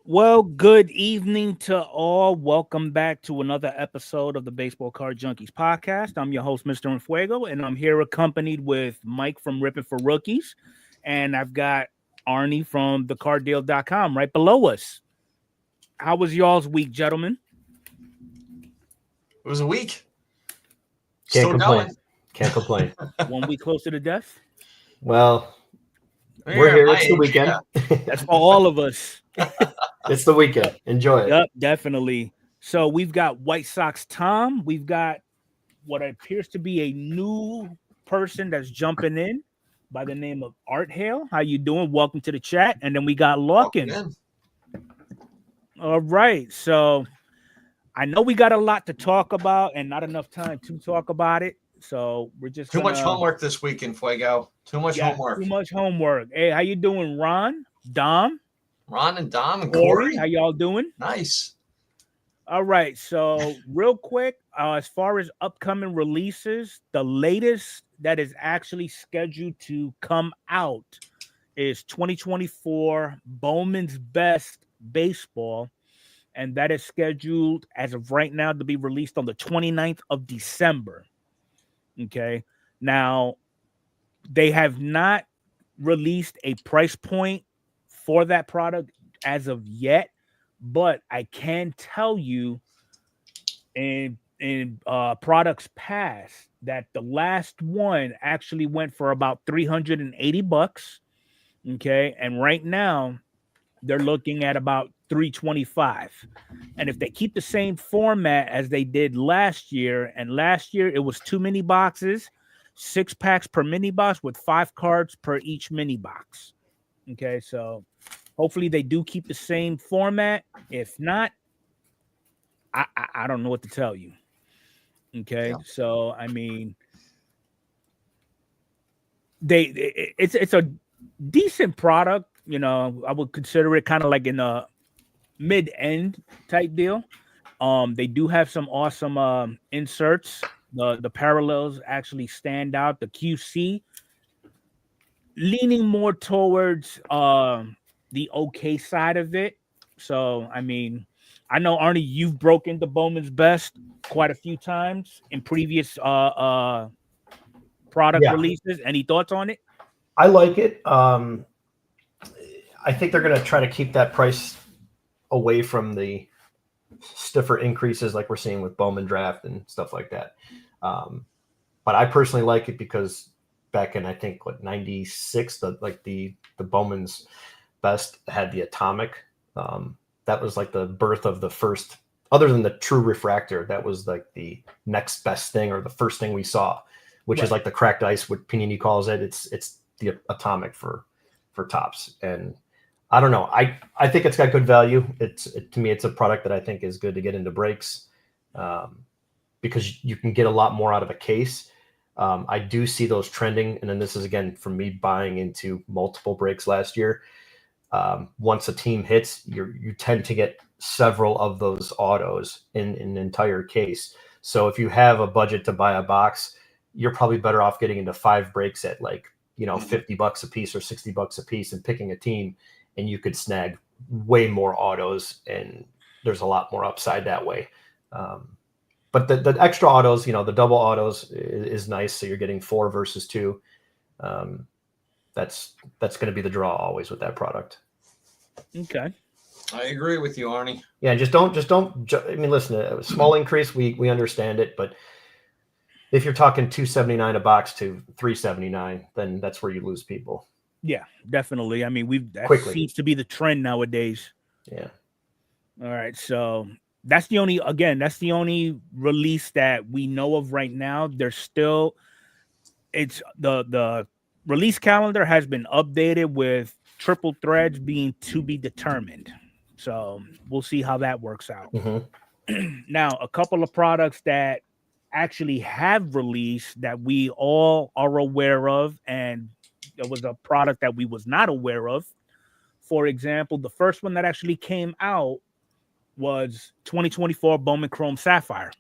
Well, good evening to all. Welcome back to another episode of the Baseball Card Junkies podcast. I'm your host, Mr. Enfuego, and I'm here accompanied with Mike from Ripping for Rookies. And I've got Arnie from thecarddeal.com right below us. How was y'all's week, gentlemen? It was a week. Can't Still complain. going. Can't complain. 1 week closer to death? Well, we're here. It's the age, weekend. yeah. That's for all of us. It's the weekend. Enjoy it. Yep, definitely. So we've got White Sox Tom. We've got what appears to be a new person that's jumping in by the name of Art Hale. How you doing? Welcome to the chat. And then we got Larkin. Welcome All right. So I know we got a lot to talk about and not enough time to talk about it. So we're just Too much homework this weekend, Fuego. Too much homework. Too much homework. Hey, how you doing, Ron? Dom? Ron and Dom and Corey? Corey. How y'all doing? Nice. All right. So real quick, as far as upcoming releases, the latest that is actually scheduled to come out is 2024 Bowman's Best Baseball. And that is scheduled as of right now to be released on the 29th of December. Okay. Now, they have not released a price point for that product as of yet, but I can tell you in products past that the last one actually went for about $380. Okay. And right now they're looking at about $325. And if they keep the same format as they did last year, and last year it was 2 mini boxes, 6 packs per mini box with 5 cards per each mini box. Okay, so hopefully they do keep the same format. If not, I don't know what to tell you. Okay, yeah. So I mean, it's a decent product. You know, I would consider it kind of like in a mid-end type deal. They do have some awesome inserts. The parallels actually stand out. The QC leaning more towards the okay side of it. So I mean, I know Arnie, you've broken the Bowman's Best quite a few times in previous product releases. Any thoughts on it? I like it. I think they're going to try to keep that price away from the stiffer increases like we're seeing with Bowman Draft and stuff like that. But I personally like it because back in, I think, 96, the Bowman's Best had the Atomic. That was like the birth of the first, other than the True Refractor, that was like the next best thing or the first thing we saw, which is like the cracked ice, what Panini calls it. It's the Atomic for tops. And I don't know. I think it's got good value. To me, it's a product that I think is good to get into breaks because you can get a lot more out of a case. I do see those trending. And then this is, again, from me buying into multiple breaks last year. Once a team hits, you tend to get several of those autos in an entire case. So if you have a budget to buy a box, you're probably better off getting into 5 breaks at $50 a piece or $60 a piece and picking a team, and you could snag way more autos, and there's a lot more upside that way. But the extra autos, the double autos is nice. So you're getting 4 versus 2. That's going to be the draw always with that product. Okay. I agree with you, Arnie. Yeah, just don't. I mean, listen, a small increase, we understand it, but if you're talking $279 a box to $379, then that's where you lose people. Yeah, definitely. I mean, that seems to be the trend nowadays. Yeah. All right, so that's the only release that we know of right now. There's still, it's the release calendar has been updated with triple threads being to be determined. So we'll see how that works out. Mm-hmm. Now, a couple of products that actually have released that we all are aware of, and there was a product that we was not aware of. For example, the first one that actually came out was 2024 Bowman Chrome Sapphire.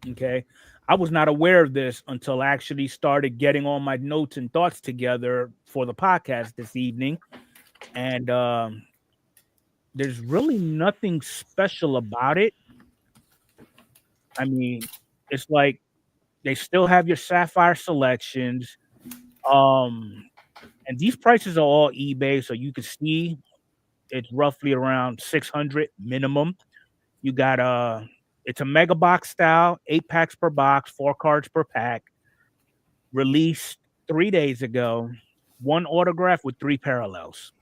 Okay. I was not aware of this until I actually started getting all my notes and thoughts together for the podcast this evening. And there's really nothing special about it. I mean, it's like they still have your sapphire selections. And these prices are all eBay, so you can see it's roughly around 600 minimum. You got it's a mega box style, 8 packs per box, 4 cards per pack. Released 3 days ago. 1 autograph with 3 parallels.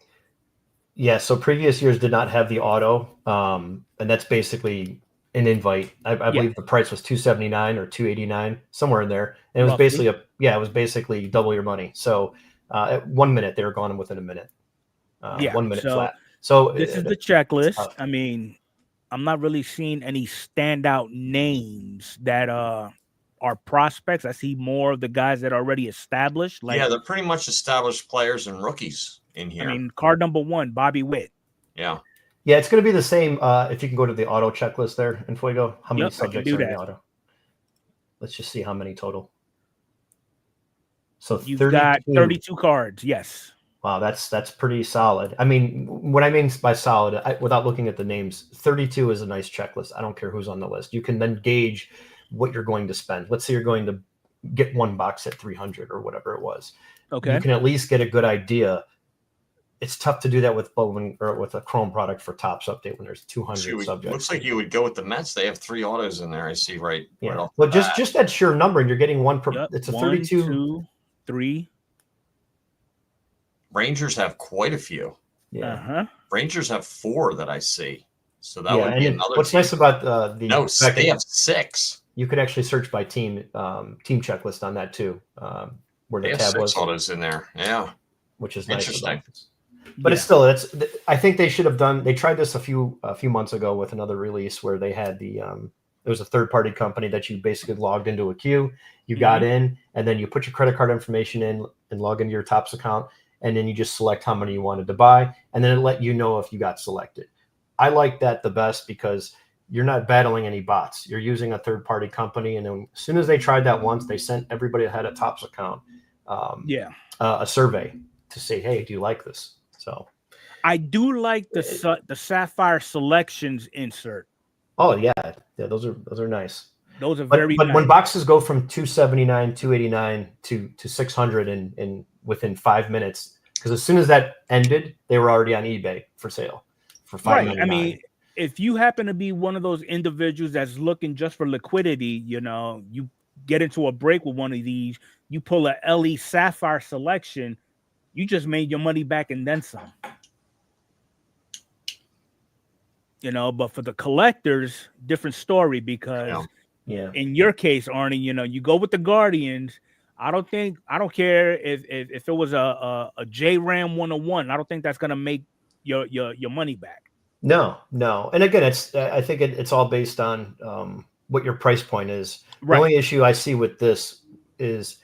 Yeah, so previous years did not have the auto, and that's basically an invite. I believe the price was $279 or $289, somewhere in there, and it was basically it was basically double your money. So at 1 minute they were gone within a minute. 1 minute flat. So this is the checklist. I mean, I'm not really seeing any standout names that are prospects. I see more of the guys that are already established. Like, yeah, they're pretty much established players and rookies in here. I mean, card number 1, Bobby Witt. Yeah. Yeah, it's going to be the same. If you can go to the auto checklist there in Fuego, how many subjects are in the auto? Let's just see how many total. So you've got 32 cards. Yes. Wow, that's pretty solid. I mean, what I mean by solid, without looking at the names, 32 is a nice checklist. I don't care who's on the list. You can then gauge what you're going to spend. Let's say you're going to get 1 box at 300 or whatever it was. Okay. You can at least get a good idea. It's tough to do that with Bowman or with a Chrome product for Topps Update when there's 200 subjects. Looks like you would go with the Mets. They have 3 autos in there. I see right. Yeah. Right well, just that sheer number, and you're getting 1 per. It's a 32. 1, 2, 3. Rangers have quite a few. Yeah. Rangers have 4 that I see. So that would be another. What's nice about the they have 6. You could actually search by team checklist on that too, where the tab was. 6 autos in there. Yeah, which is nice. Interesting. But it's still I think they should have done. They tried this a few months ago with another release where they had it was a third-party company that you basically logged into a queue. You got in, and then you put your credit card information in and log into your Topps account. And then you just select how many you wanted to buy, and then it let you know if you got selected. I like that the best because you're not battling any bots. You're using a third-party company, and then as soon as they tried that once, they sent everybody that had a Topps account a survey to say, hey, do you like this? So I do like the Sapphire Selections insert. Oh, yeah. Those are nice. Those are very but nice. When boxes go from 279, 289 to 600 in within 5 minutes, because as soon as that ended, they were already on eBay for sale for $5.99. Right. I mean, if you happen to be one of those individuals that's looking just for liquidity, you get into a break with one of these, you pull a LE Sapphire Selection, you just made your money back and then some. But for the collectors, different story because in your case, Arnie, you go with the Guardians. I don't care if it was a J-Ram 101. I don't think that's gonna make your money back. No. And again, I think it's all based on what your price point is. Right. The only issue I see with this is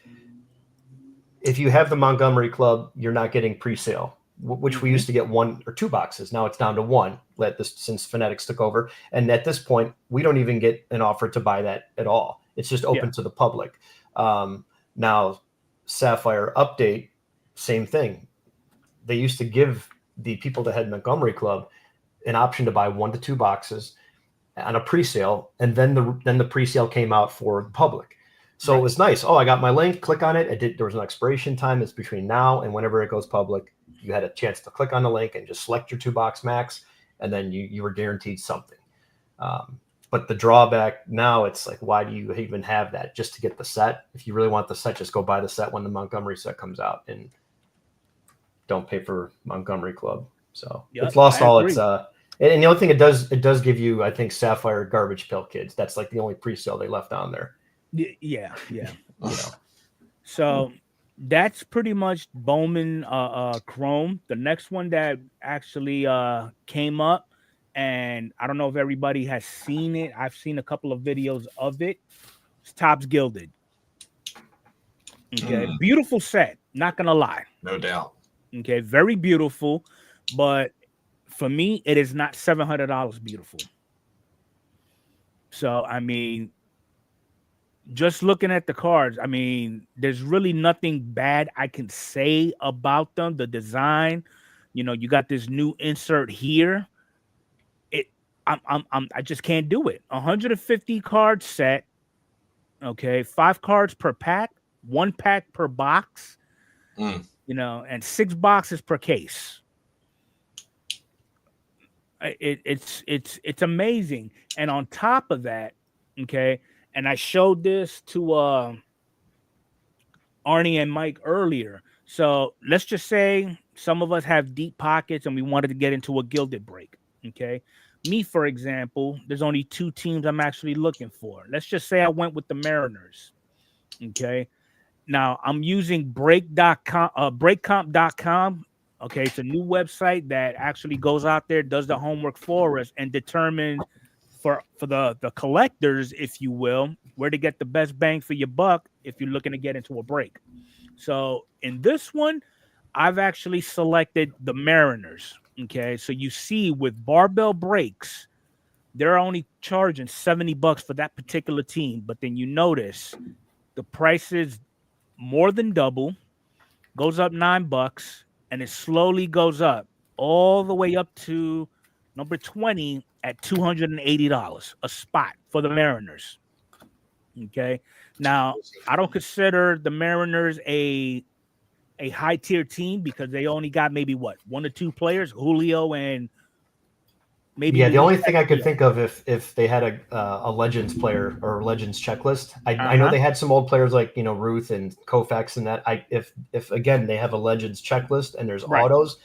if you have the Montgomery Club, you're not getting pre-sale, which we used to get 1 or 2 boxes. Now it's down to 1. Since Fanatics took over, and at this point, we don't even get an offer to buy that at all. It's just open to the public. Now, Sapphire Update, same thing. They used to give the people that had Montgomery Club an option to buy 1 to 2 boxes on a pre-sale, and then the pre-sale came out for the public. So It was nice. Oh, I got my link. Click on it. There was an expiration time. It's between now and whenever it goes public. You had a chance to click on the link and just select your 2-box max, and then you were guaranteed something. But the drawback now, it's like, why do you even have that? Just to get the set? If you really want the set, just go buy the set when the Montgomery set comes out, and don't pay for Montgomery Club. So it's lost all its. And the only thing it does give you, I think, Sapphire Garbage Pail Kids. That's like the only pre-sale they left on there. Yeah. So that's pretty much Bowman Chrome. The next one that actually came up, and I don't know if everybody has seen it. I've seen a couple of videos of it. It's Topps Gilded. Okay, beautiful set. Not gonna lie. No doubt. Okay, very beautiful, but for me, it is not $700 beautiful. So I mean, just looking at the cards, I mean, there's really nothing bad I can say about them. The design, you got this new insert here. I just can't do it. 150 card set. Okay, 5 cards per pack, 1 pack per box. You know, and 6 boxes per case. It's amazing. And on top of that, okay, and I showed this to Arnie and Mike earlier. So let's just say some of us have deep pockets and we wanted to get into a gilded break. Okay. Me, for example, there's only 2 teams I'm actually looking for. Let's just say I went with the Mariners. Okay. Now I'm using breakcomp.com. Okay, it's a new website that actually goes out there, does the homework for us, and determines for the collectors, if you will, where to get the best bang for your buck if you're looking to get into a break. So in this one, I've actually selected the Mariners. Okay, so you see with barbell breaks, they're only charging $70 for that particular team, but then you notice the price is more than double, goes up $9, and it slowly goes up all the way up to number 20 at $280 a spot for the Mariners. Okay. Now, I don't consider the Mariners a high tier team because they only got maybe 1 or 2 players, Julio and maybe. Yeah, the only thing I could think of if they had a Legends player or Legends checklist, I know they had some old players like Ruth and Koufax and that. If again they have a Legends checklist and there's autos,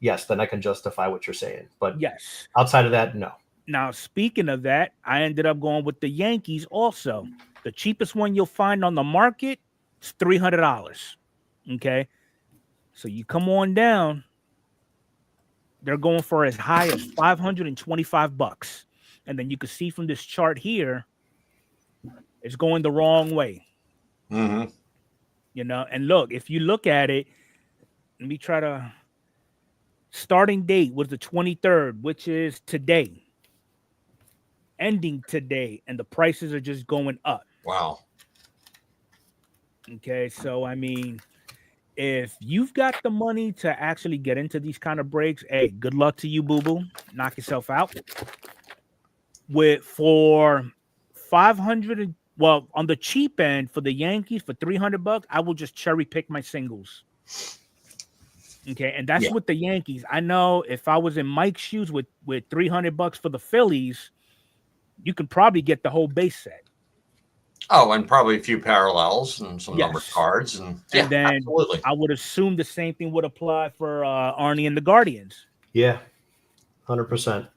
yes, then I can justify what you're saying. But yes, outside of that, no. Now, speaking of that, I ended up going with the Yankees also. The cheapest one you'll find on the market is $300. Okay, so you come on down. They're going for as high as $525. And then you can see from this chart here, it's going the wrong way. And look, if you look at it, let me try to. Starting date was the 23rd, which is today. Ending today, and the prices are just going up. Wow. Okay, so I mean, if you've got the money to actually get into these kind of breaks, hey, good luck to you, boo-boo. Knock yourself out. For 500, well, on the cheap end for the Yankees for $300, I will just cherry pick my singles. Okay, and that's with the Yankees. I know if I was in Mike's shoes with $300 for the Phillies, you could probably get the whole base set. Oh, and probably a few parallels and some numbered cards. And then absolutely. I would assume the same thing would apply for Arnie and the Guardians. Yeah, 100%.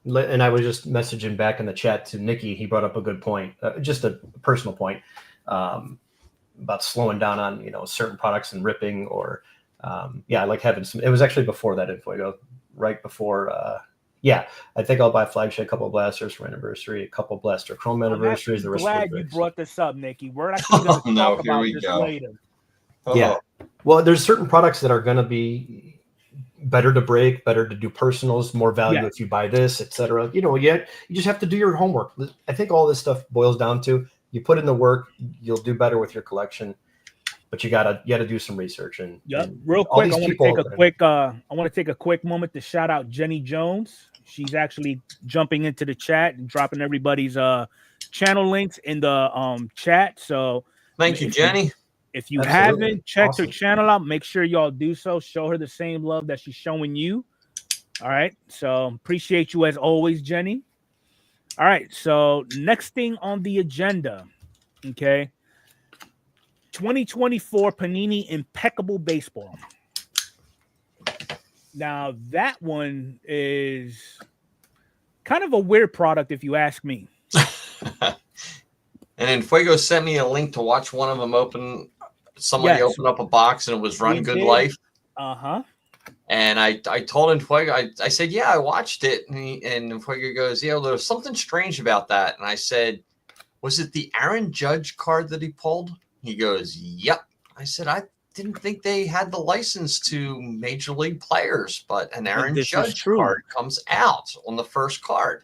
And I was just messaging back in the chat to Nikki. He brought up a good point, just a personal point about slowing down on, certain products and ripping or, I like having some. It was actually before that info, right before. I think I'll buy flagship, a couple of blasters for anniversary, a couple of blaster chrome anniversaries. I'm glad you brought this up, Nikki. We're actually going to talk about this later. Yeah. Well, there's certain products that are going to be better to break, better to do personals, more value if you buy this, etc. You just have to do your homework. I think all this stuff boils down to you put in the work, you'll do better with your collection. But you gotta do some research and real quick. I want to take a quick moment to shout out Jenny Jones. She's actually jumping into the chat and dropping everybody's channel links in the chat. So thank you, Jenny. If you haven't checked her channel out, make sure y'all do so. Show her the same love that she's showing you. All right. So appreciate you as always, Jenny. All right. So next thing on the agenda. Okay. 2024 Panini Impeccable Baseball. Now, that one is kind of a weird product, if you ask me. And then Fuego sent me a link to watch one of them open. Somebody opened up a box and it was Run Good Life. And I told him, Fuego, I said, yeah, I watched it. And Fuego goes, there's something strange about that. And I said, was it the Aaron Judge card that he pulled? He goes, yep. I said, I didn't think they had the license to major league players, but an Aaron Judge card comes out on the first card,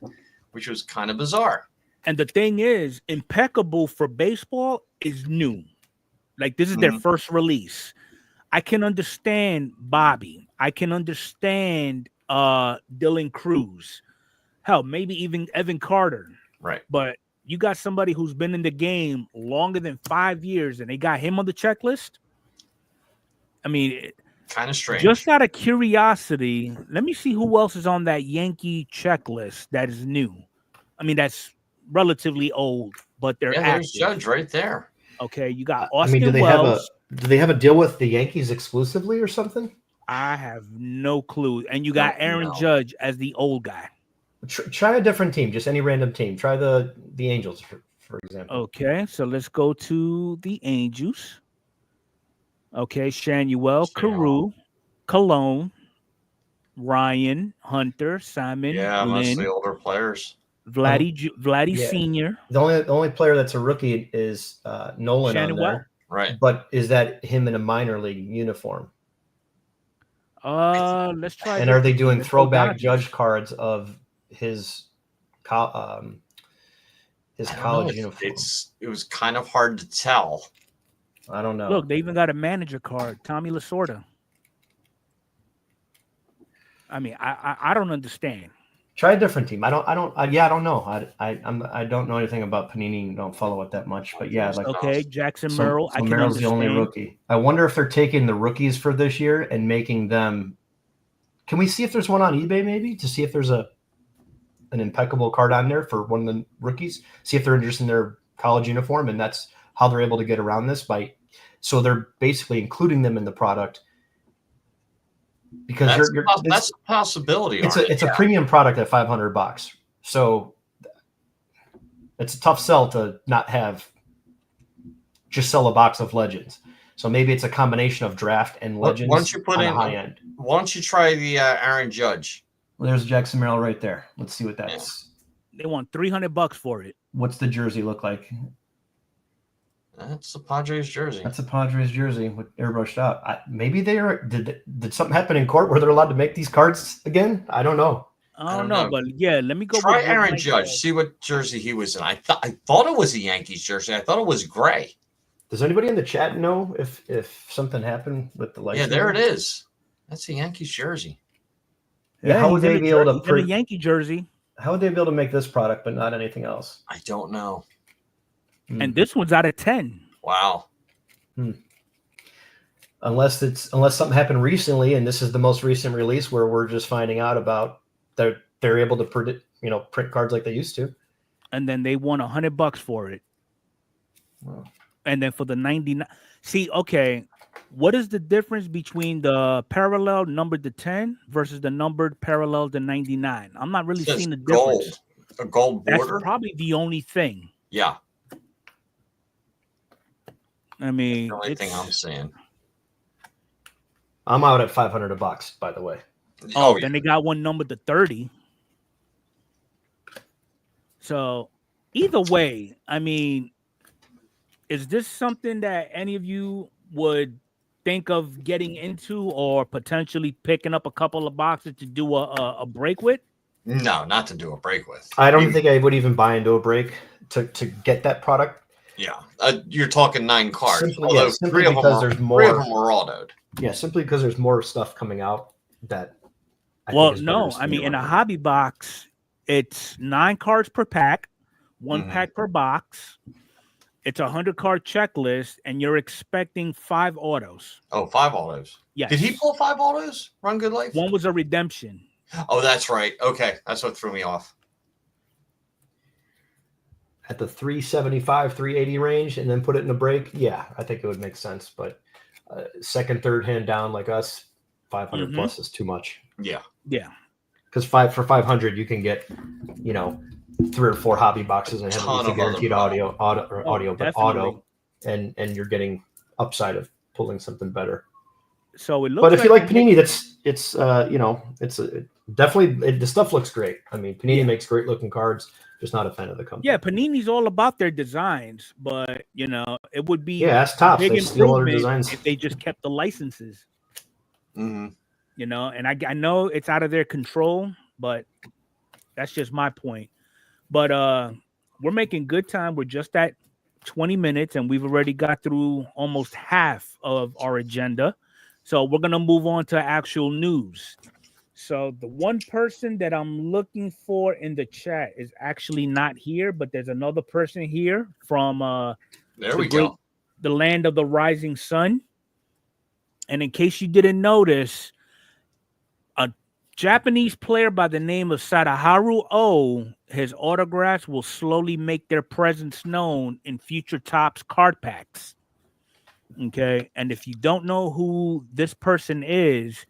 which was kind of bizarre. And the thing is, Impeccable for baseball is new. Like, this is their first release. I can understand Bobby. I can understand Dylan Cruz. Hell, maybe even Evan Carter. Right. But you got somebody who's been in the game longer than 5 years, and they got him on the checklist. I mean, kind of strange. Just out of curiosity, let me see who else is on that Yankee checklist that is new. I mean, that's relatively old, but they're active. There's Judge right there. Okay, you got Austin do they Wells. have a deal with the Yankees exclusively or something? I have no clue. And you got Aaron Judge as the old guy. Try a different team, just any random team. Try the Angels, for example. Okay, so let's go to the Angels. Okay, Shanuel, Carew, Cologne, Ryan, Hunter, Simon, Lynn, mostly older players. Vladdy Senior. The only player that's a rookie is Nolan on there. Right. But is that him in a minor league uniform? Let's try. And are they doing throwback Judge cards of his college uniform? It was kind of hard to tell. I don't know. Look, they even got a manager card, Tommy Lasorda. I mean, I don't understand. Try a different team. I don't know. I don't know anything about Panini. Don't follow it that much. But yeah, Jackson Merrill. So Merrill's the only rookie. I wonder if they're taking the rookies for this year and making them. Can we see if there's one on eBay maybe to see if there's an impeccable card on there for one of the rookies? See if they're interested in their college uniform, and that's how they're able to get around this by. So they're basically including them in the product. Because that's a possibility. It's a premium product at $500. So it's a tough sell to not have just sell a box of Legends. So maybe it's a combination of draft and Legends. Once you put in high end. Why don't you try the Aaron Judge? Well, there's Jackson Merrill right there. Let's see what that is. They want $300 for it. What's the jersey look like? That's a Padres jersey. That's a Padres jersey with airbrushed out. Maybe they are. Did something happen in court where they're allowed to make these cards again? I don't know. I don't know, but yeah, let me go. Try Aaron Judge. See what jersey he was in. I thought it was a Yankees jersey. I thought it was gray. Does anybody in the chat know if something happened with the license? Yeah, there it is. That's a Yankees jersey. Yeah, how would they be able to print a Yankee jersey? How would they be able to make this product but not anything else? I don't know. And this one's out of 10. Wow. Unless something happened recently, and this is the most recent release where we're just finding out about they're able to print cards like they used to. And then they want $100 for it. Wow. And then for the 99. See, okay, what is the difference between the parallel numbered to 10 versus the numbered parallel to 99? I'm not really seeing the difference. A gold border. That's probably the only thing. Yeah. I mean, that's the only thing I'm saying. I'm out at $500, by the way. Then they got one numbered to 30. So either way, I mean, is this something that any of you would think of getting into or potentially picking up a couple of boxes to do a break with? No, not to do a break with. I don't think I would even buy into a break to get that product. Yeah, you're talking 9 cards. Simply three of them are autoed. Yeah, simply because there's more stuff coming out that. I mean, in a hobby box, it's 9 cards per pack, 1 pack per box. It's a 100-card checklist, and you're expecting 5 autos. Oh, 5 autos. Yes. Did he pull 5 autos? Run Good Life. One was a redemption. Oh, that's right. Okay, that's what threw me off. At the 375, 380 range, and then put it in a break. Yeah, I think it would make sense. But second, third hand down like us, 500 plus is too much. Yeah. Yeah. Because for 500, you can get, 3 or 4 hobby boxes and have a guaranteed audio, and you're getting upside of pulling something better. So it looks. But if you like Panini, it's definitely the stuff looks great. I mean, Panini makes great looking cards. Just not a fan of the company. Yeah, Panini's all about their designs, but it would be that's tough. They steal other designs if they just kept the licenses. Mm-hmm. And I know it's out of their control, but that's just my point. But we're making good time. We're just at 20 minutes, and we've already got through almost half of our agenda. So we're gonna move on to actual news. So the one person that I'm looking for in the chat is actually not here, but there's another person here from the land of the rising sun. And in case you didn't notice, a Japanese player by the name of Sadaharu Oh, his autographs will slowly make their presence known in future Topps card packs. Okay, and if you don't know who this person is,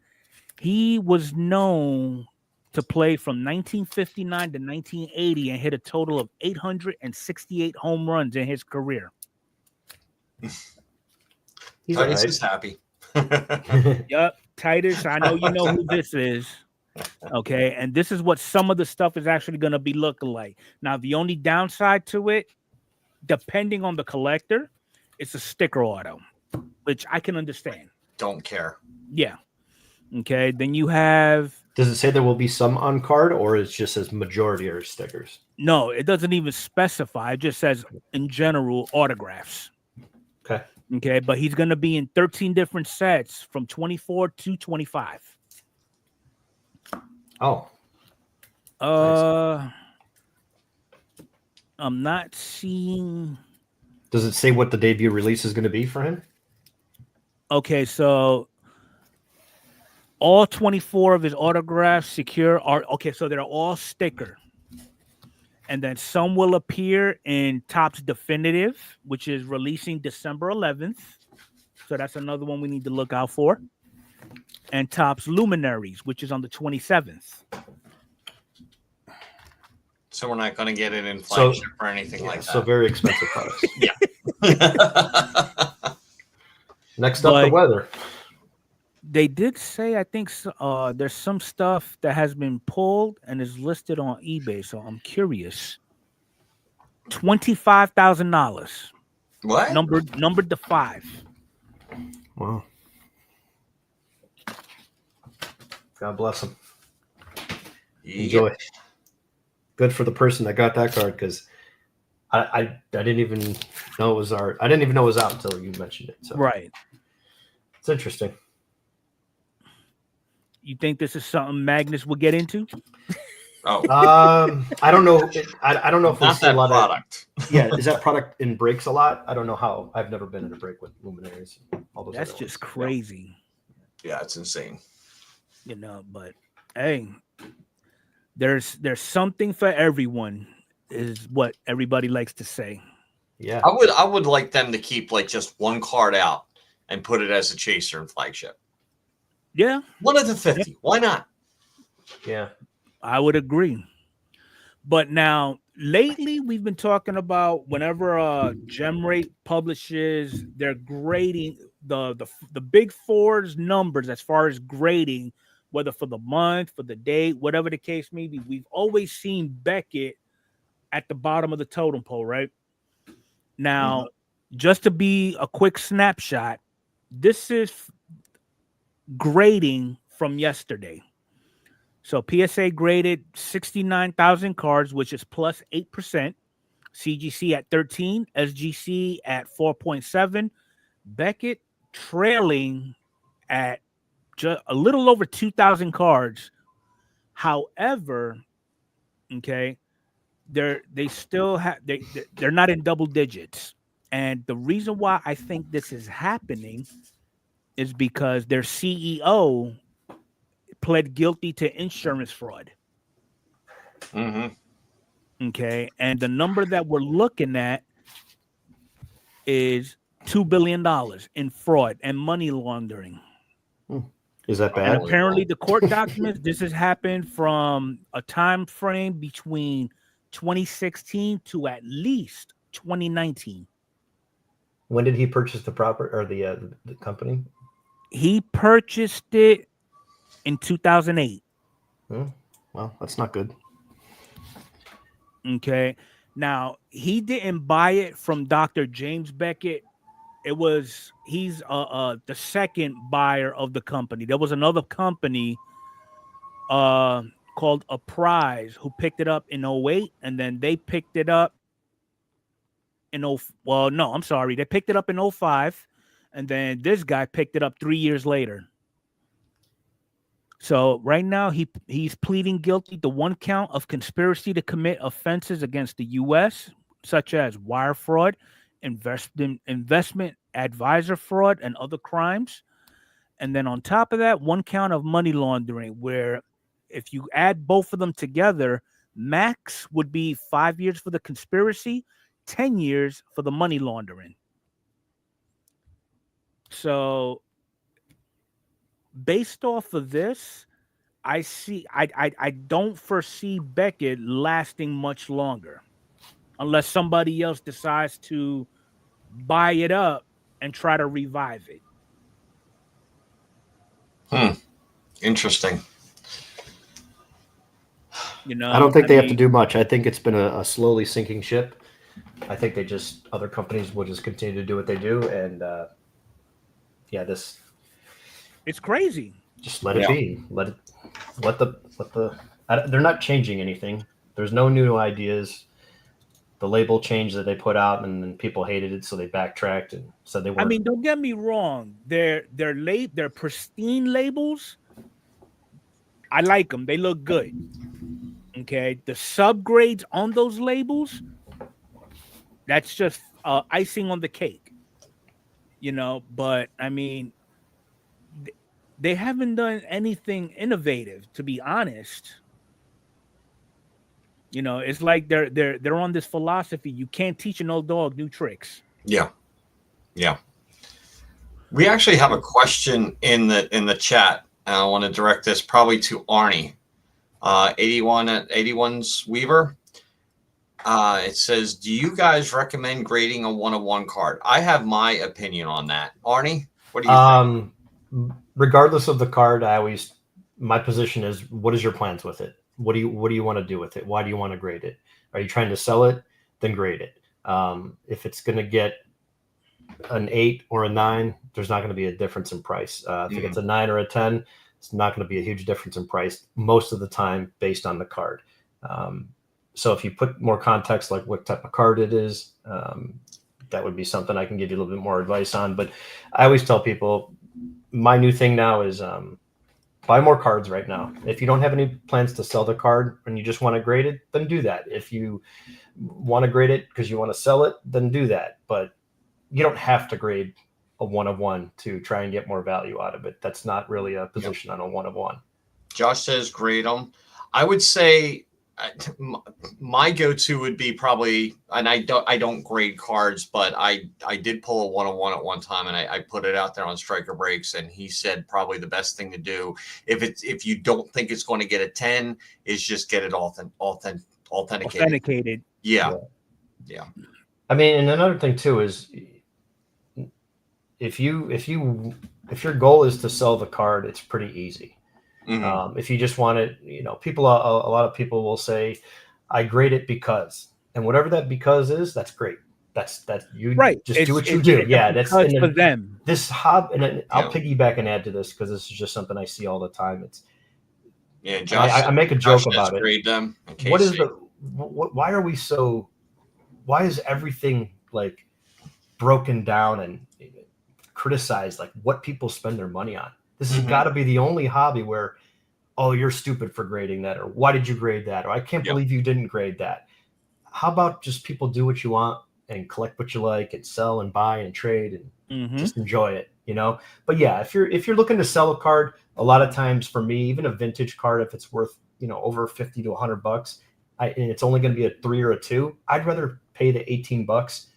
he was known to play from 1959 to 1980 and hit a total of 868 home runs in his career. Titus is happy. Yep, Titus, I know you know who this is. Okay, and this is what some of the stuff is actually going to be looking like. Now, the only downside to it, depending on the collector, it's a sticker auto, which I can understand. Don't care. Yeah. Okay, then you have... Does it say there will be some on card, or it just says majority are stickers? No, it doesn't even specify. It just says, in general, autographs. Okay. Okay, but he's going to be in 13 different sets from 24 to 25. Oh. Nice. I'm not seeing... Does it say what the debut release is going to be for him? Okay, so... all 24 of his autographs secure are okay, so they're all sticker. And then some will appear in Topps Definitive, which is releasing December 11th. So that's another one we need to look out for. And Topps Luminaries, which is on the 27th. So we're not going to get it in flagship or anything like that. So very expensive products. Yeah. Next up, the weather. They did say, I think there's some stuff that has been pulled and is listed on eBay. So I'm curious. $25,000. What? Numbered to 5. Wow. God bless him. Enjoy. Good for the person that got that card, because I didn't even know it was art. I didn't even know it was out until you mentioned it. So right. It's interesting. You think this is something Magnus will get into? Oh, I don't know. I don't know if not that product. Yeah, is that product in breaks a lot? I don't know how. I've never been in a break with Luminaries. All those. That's just crazy. Yeah, it's insane. You know, but hey, there's something for everyone, is what everybody likes to say. Yeah, I would like them to keep like just one card out and put it as a chaser in flagship. Yeah, one of the 50. Why not? Yeah, I would agree. But now, lately, we've been talking about whenever GemRate publishes their grading, the Big Four's numbers as far as grading, whether for the month, for the day, whatever the case may be, we've always seen Beckett at the bottom of the totem pole, right? Now, just to be a quick snapshot, this is grading from yesterday. So PSA graded 69,000 cards, which is plus 8%. CGC at 13, SGC at 4.7. Beckett trailing at just a little over 2,000 cards. However, okay, they're not in double digits. And the reason why I think this is happening is because their CEO pled guilty to insurance fraud. Okay, and the number that we're looking at is $2 billion in fraud and money laundering. Is that bad? And apparently, the court documents, this has happened from a time frame between 2016 to at least 2019. When did he purchase the property or the company? He purchased it in 2008. Well, that's not good. Okay. Now, he didn't buy it from Dr. James Beckett. He's the second buyer of the company. There was another company called Apprise who picked it up in 08, and then they picked it up in they picked it up in 05, and then this guy picked it up 3 years later. So right now he's pleading guilty to 1 count of conspiracy to commit offenses against the U.S., such as wire fraud, investment advisor fraud, and other crimes. And then on top of that, 1 count of money laundering, where if you add both of them together, max would be 5 years for the conspiracy, 10 years for the money laundering. So based off of this, I don't foresee Beckett lasting much longer unless somebody else decides to buy it up and try to revive it. Interesting. You know, I don't think they have to do much. I think it's been a slowly sinking ship. I think other companies will just continue to do what they do, and it's crazy. Just let it be. Let they're not changing anything. There's no new ideas. The label change that they put out, and then people hated it, so they backtracked and said they weren't. I mean, don't get me wrong. They're pristine labels. I like them. They look good. Okay, the subgrades on those labels, that's just icing on the cake. You know, but I mean, they haven't done anything innovative, to be honest. You know, it's like they're on this philosophy: you can't teach an old dog new tricks. Yeah. We actually have a question in the chat. I want to direct this probably to Arnie, 81's Weaver. It says, "Do you guys recommend grading a 1-of-1 card?" I have my opinion on that. Arnie, what do you think? Regardless of the card, my position is, what is your plans with it? What do you want to do with it? Why do you want to grade it? Are you trying to sell it? Then grade it. If it's going to get an 8 or a 9, there's not going to be a difference in price. If it gets a 9 or a 10, it's not going to be a huge difference in price most of the time based on the card. So if you put more context, like what type of card it is, that would be something I can give you a little bit more advice on. But I always tell people, my new thing now is buy more cards right now. If you don't have any plans to sell the card and you just want to grade it, then do that. If you want to grade it because you want to sell it, then do that. But you don't have to grade a 1-of-1 to try and get more value out of it. That's not really a position on a 1-of-1. Josh says grade them. I would say my go-to would be probably, and I don't grade cards, but I did pull a 1-of-1 at one time, and I put it out there on Striker Breaks, and he said probably the best thing to do if you don't think it's going to get a 10 is just get it authenticated. Yeah. I mean, and another thing too is if your goal is to sell the card, it's pretty easy. If you just want it, a lot of people will say, I grade it because, and whatever that because is, that's great. That's you right. Just do what you do. Yeah. That's for them. This hobby, and then I'll piggyback and add to this, because this is just something I see all the time. Josh, I make a joke about it. Grade them. Why is everything like broken down and criticized, like what people spend their money on? This has got to be the only hobby where, oh, you're stupid for grading that, or why did you grade that, or I can't believe you didn't grade that. How about just people do what you want and collect what you like and sell and buy and trade and just enjoy it, But yeah, if you're looking to sell a card, a lot of times for me, even a vintage card, if it's worth over $50 to $100, and it's only going to be a 3 or a 2, I'd rather pay the $18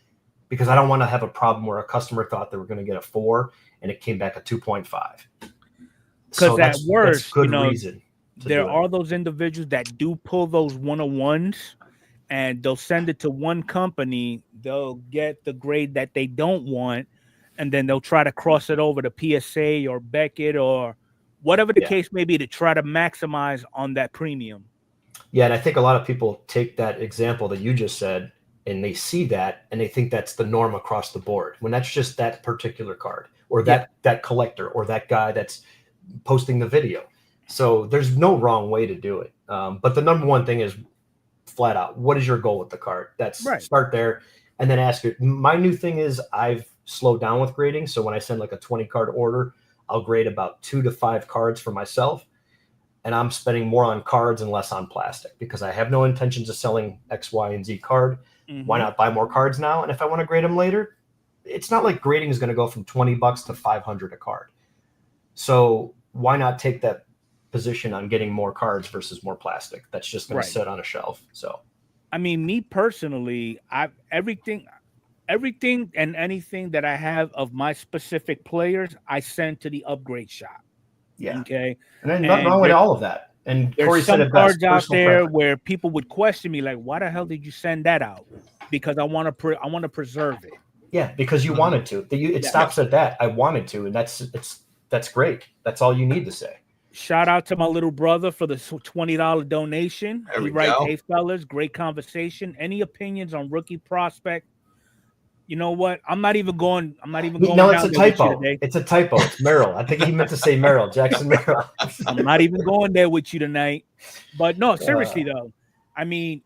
because I don't want to have a problem where a customer thought they were going to get a 4 and it came back a 2.5. Because at worst, reason there are those individuals that do pull those 1-of-1s, and they'll send it to one company. They'll get the grade that they don't want, and then they'll try to cross it over to PSA or Beckett or whatever the case may be to try to maximize on that premium. Yeah, and I think a lot of people take that example that you just said, and they see that, and they think that's the norm across the board, when that's just that particular card or that collector or that guy that's posting the video. So there's no wrong way to do it. But the number one thing is flat out, what is your goal with the card? That's right. Start there and then ask it. My new thing is I've slowed down with grading. So when I send like a 20 card order, I'll grade about 2 to 5 cards for myself. and I'm spending more on cards and less on plastic because I have no intentions of selling X, Y, and Z card. Why not buy more cards now? And if I want to grade them later, it's not like grading is going to go from $20 to $500 a card. So why not take that position on getting more cards versus more plastic? That's just going to sit on a shelf. So, I mean, me personally, everything and anything that I have of my specific players, I send to the upgrade shop. Yeah. Okay. And then nothing wrong with all of that. And Corey said it best. There's some cards out there where people would question me, like, "Why the hell did you send that out?" Because I want to preserve it. Yeah, because you wanted to. It stops at that. I wanted to, and that's great. That's all you need to say. Shout out to my little brother for the $20 donation. He writes, "Hey fellas, great conversation. Any opinions on rookie prospect?" You know what? I'm not even going. No, it's a typo. It's a typo. It's Merrill. I think he meant to say Merrill, Jackson Merrill. I'm not even going there with you tonight. But no, seriously though. I mean,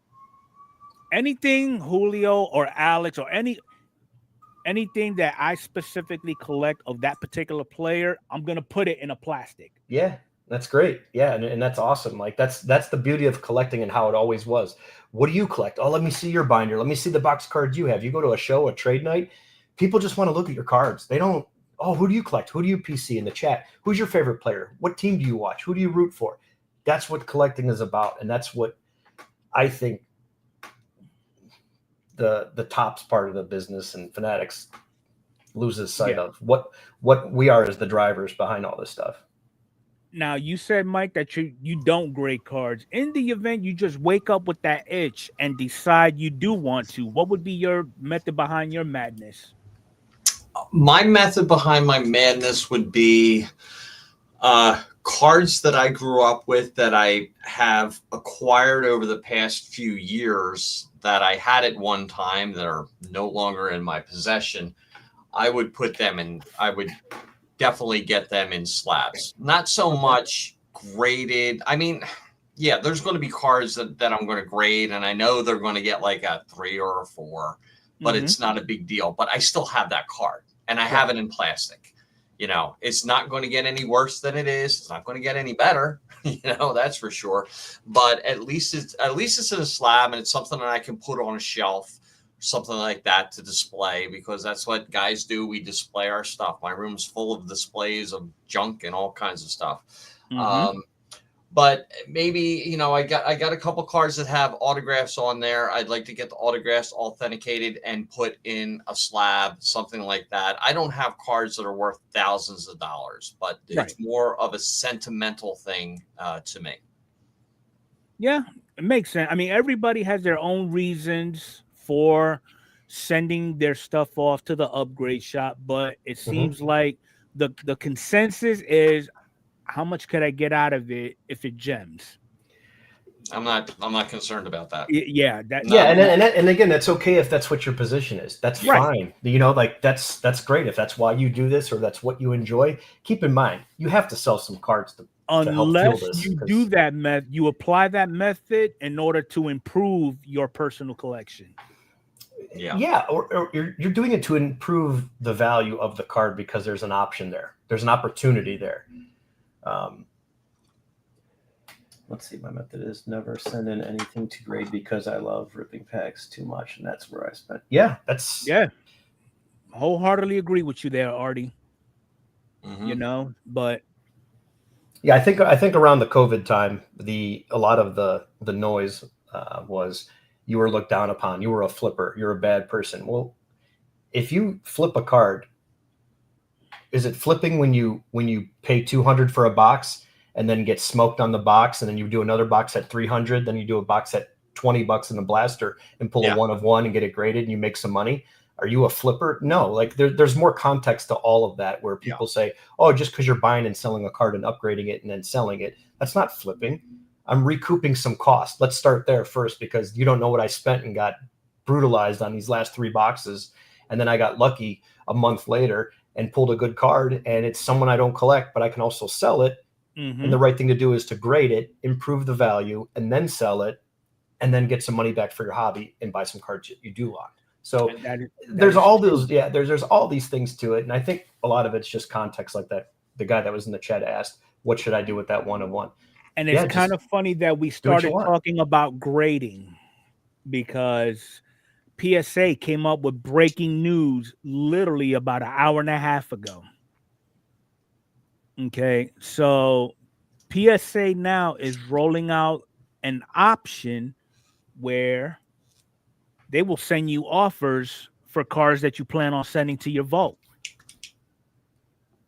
anything Julio or Alex or anything that I specifically collect of that particular player, I'm gonna put it in a plastic. Yeah, that's great. Yeah, and that's awesome. Like that's the beauty of collecting and how it always was. What do you collect? Oh, let me see your binder. Let me see the box cards you have. You go to a show, a trade night, people just want to look at your cards. They don't, oh, who do you collect? Who do you PC in the chat? Who's your favorite player? What team do you watch? Who do you root for? That's what collecting is about. And that's what I think the tops part of the business and Fanatics loses sight of. What we are as the drivers behind all this stuff. Now, you said, Mike, that you don't grade cards. In the event you just wake up with that itch and decide you do want to, what would be your method behind your madness? My method behind my madness would be cards that I grew up with that I have acquired over the past few years that I had at one time that are no longer in my possession. I would put them in, I would definitely get them in slabs. Not so much graded. I mean, yeah, there's going to be cards that I'm going to grade, and I know they're going to get like a 3 or a 4, but it's not a big deal. But I still have that card, and I have it in plastic. You know, it's not going to get any worse than it is. It's not going to get any better. You know, that's for sure. But at least it's in a slab, and it's something that I can put on a shelf, something like that to display, because that's what guys do. We display our stuff. My room's full of displays of junk and all kinds of stuff. But maybe, you know, I got a couple cards that have autographs on there. I'd like to get the autographs authenticated and put in a slab, something like that. I don't have cards that are worth thousands of dollars, but it's more of a sentimental thing to me. Yeah, it makes sense. I mean, everybody has their own reasons for sending their stuff off to the upgrade shop, but it seems like the consensus is, how much could I get out of it if it gems? I'm not concerned about that. Yeah, and again, that's okay if that's what your position is. That's fine. You know, like that's great if that's why you do this or that's what you enjoy. Keep in mind, you have to sell some cards to unless you do that method, you apply that method in order to improve your personal collection. Or you're doing it to improve the value of the card because there's an option there. There's an opportunity there. Let's see. My method is never send in anything to grade because I love ripping packs too much, and that's where I spent. Yeah, wholeheartedly agree with you there, Artie. You know, but yeah, I think around the COVID time, a lot of the noise was you were looked down upon. You were a flipper. You're a bad person. Well, if you flip a card, is it flipping when you pay $200 for a box and then get smoked on the box, and then you do another box at $300, then you do a box at $20 in the blaster and pull a 1 of 1 and get it graded and you make some money? Are you a flipper? No, like there's more context to all of that where people say, oh, just because you're buying and selling a card and upgrading it and then selling it, that's not flipping. I'm recouping some cost. Let's start there first, because you don't know what I spent and got brutalized on these last 3 boxes. And then I got lucky a month later and pulled a good card, and it's someone I don't collect, but I can also sell it. And the right thing to do is to grade it, improve the value, and then sell it, and then get some money back for your hobby and buy some cards that you do want. So there's all these things to it. And I think a lot of it's just context, like that. The guy that was in the chat asked, what should I do with that 1 of 1? And it's kind of funny that we started talking about grading because PSA came up with breaking news literally about an hour and a half ago. Okay, so PSA now is rolling out an option where they will send you offers for cars that you plan on sending to your vault.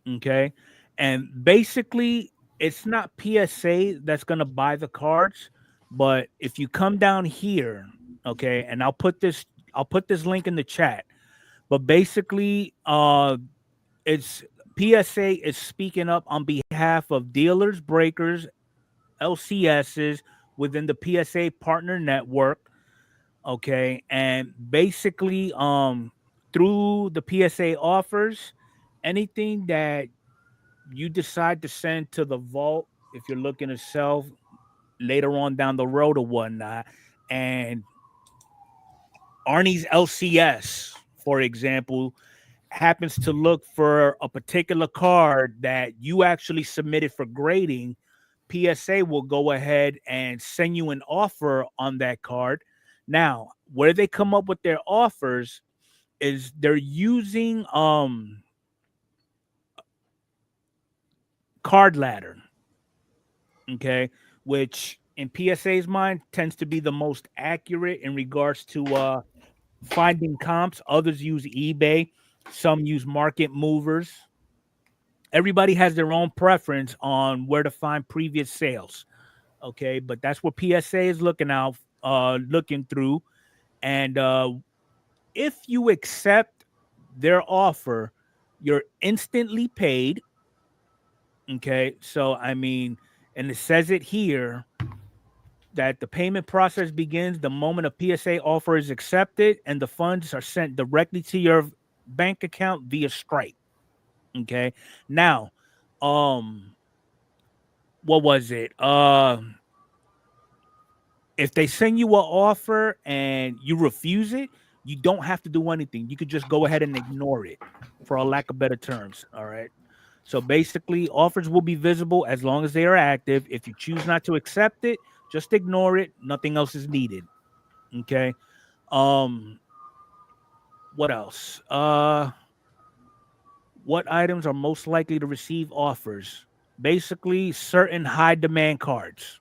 Okay, and basically it's not PSA that's going to buy the cards, but if you come down here, okay, and I'll put this link in the chat, but basically it's PSA is speaking up on behalf of dealers, breakers, LCSs within the PSA partner network, okay, and basically through the PSA offers, anything that you decide to send to the vault, if you're looking to sell later on down the road or whatnot, and Arnie's LCS, for example, happens to look for a particular card that you actually submitted for grading, PSA will go ahead and send you an offer on that card. Now, where they come up with their offers is they're using card ladder, okay, which in PSA's mind tends to be the most accurate in regards to finding comps. Others use eBay, some use market movers. Everybody has their own preference on where to find previous sales, okay, but that's what PSA is looking through. And if you accept their offer, you're instantly paid. Okay, so I mean, and it says it here that the payment process begins the moment a PSA offer is accepted and the funds are sent directly to your bank account via Stripe. Okay, now, what was it? If they send you an offer and you refuse it, you don't have to do anything. You could just go ahead and ignore it, for a lack of better terms. All right. So basically, offers will be visible as long as they are active. If you choose not to accept it, just ignore it. Nothing else is needed. Okay. What else? What items are most likely to receive offers? Basically, certain high demand cards.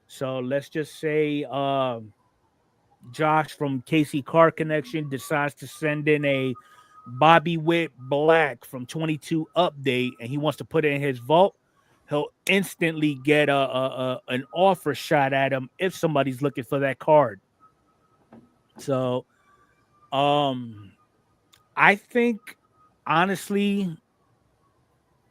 So let's just say Josh from KC Car Connection decides to send in a Bobby Witt Black from 22 update, and he wants to put it in his vault. He'll instantly get an offer shot at him if somebody's looking for that card. So, I think honestly,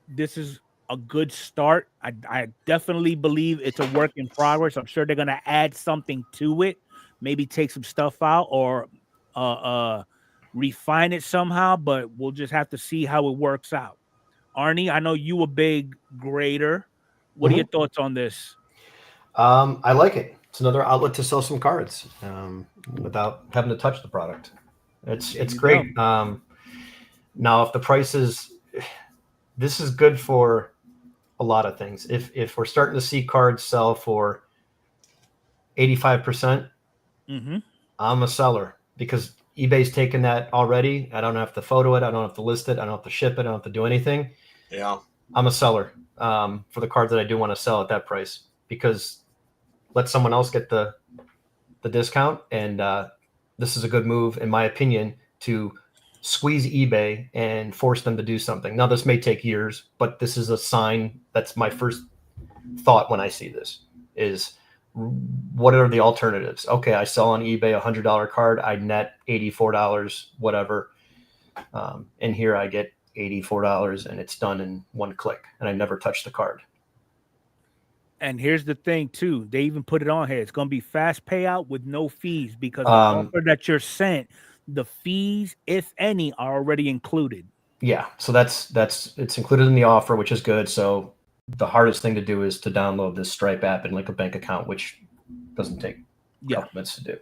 this is a good start. I definitely believe it's a work in progress. I'm sure they're gonna add something to it, maybe take some stuff out or refine it somehow, but we'll just have to see how it works out. Arnie, I know you a big grader. What are your thoughts on this? I like it. It's another outlet to sell some cards without having to touch the product. It's great. Now, if the price is, this is good for a lot of things. If we're starting to see cards sell for 85%, I'm a seller because eBay's taken that already. I don't have to photo it. I don't have to list it. I don't have to ship it. I don't have to do anything. Yeah. I'm a seller for the cards that I do want to sell at that price because let someone else get the discount. And this is a good move, in my opinion, to squeeze eBay and force them to do something. Now, this may take years, but this is a sign. That's my first thought when I see this is what are the alternatives? Okay, I sell on eBay $100 card. I net $84, whatever. And here I get $84 and it's done in one click and I never touch the card. And here's the thing too. They even put it on here. It's going to be fast payout with no fees because the offer that you're sent, the fees, if any, are already included. Yeah. So it's included in the offer, which is good. So the hardest thing to do is to download this Stripe app and link a bank account, which doesn't take a couple minutes to do.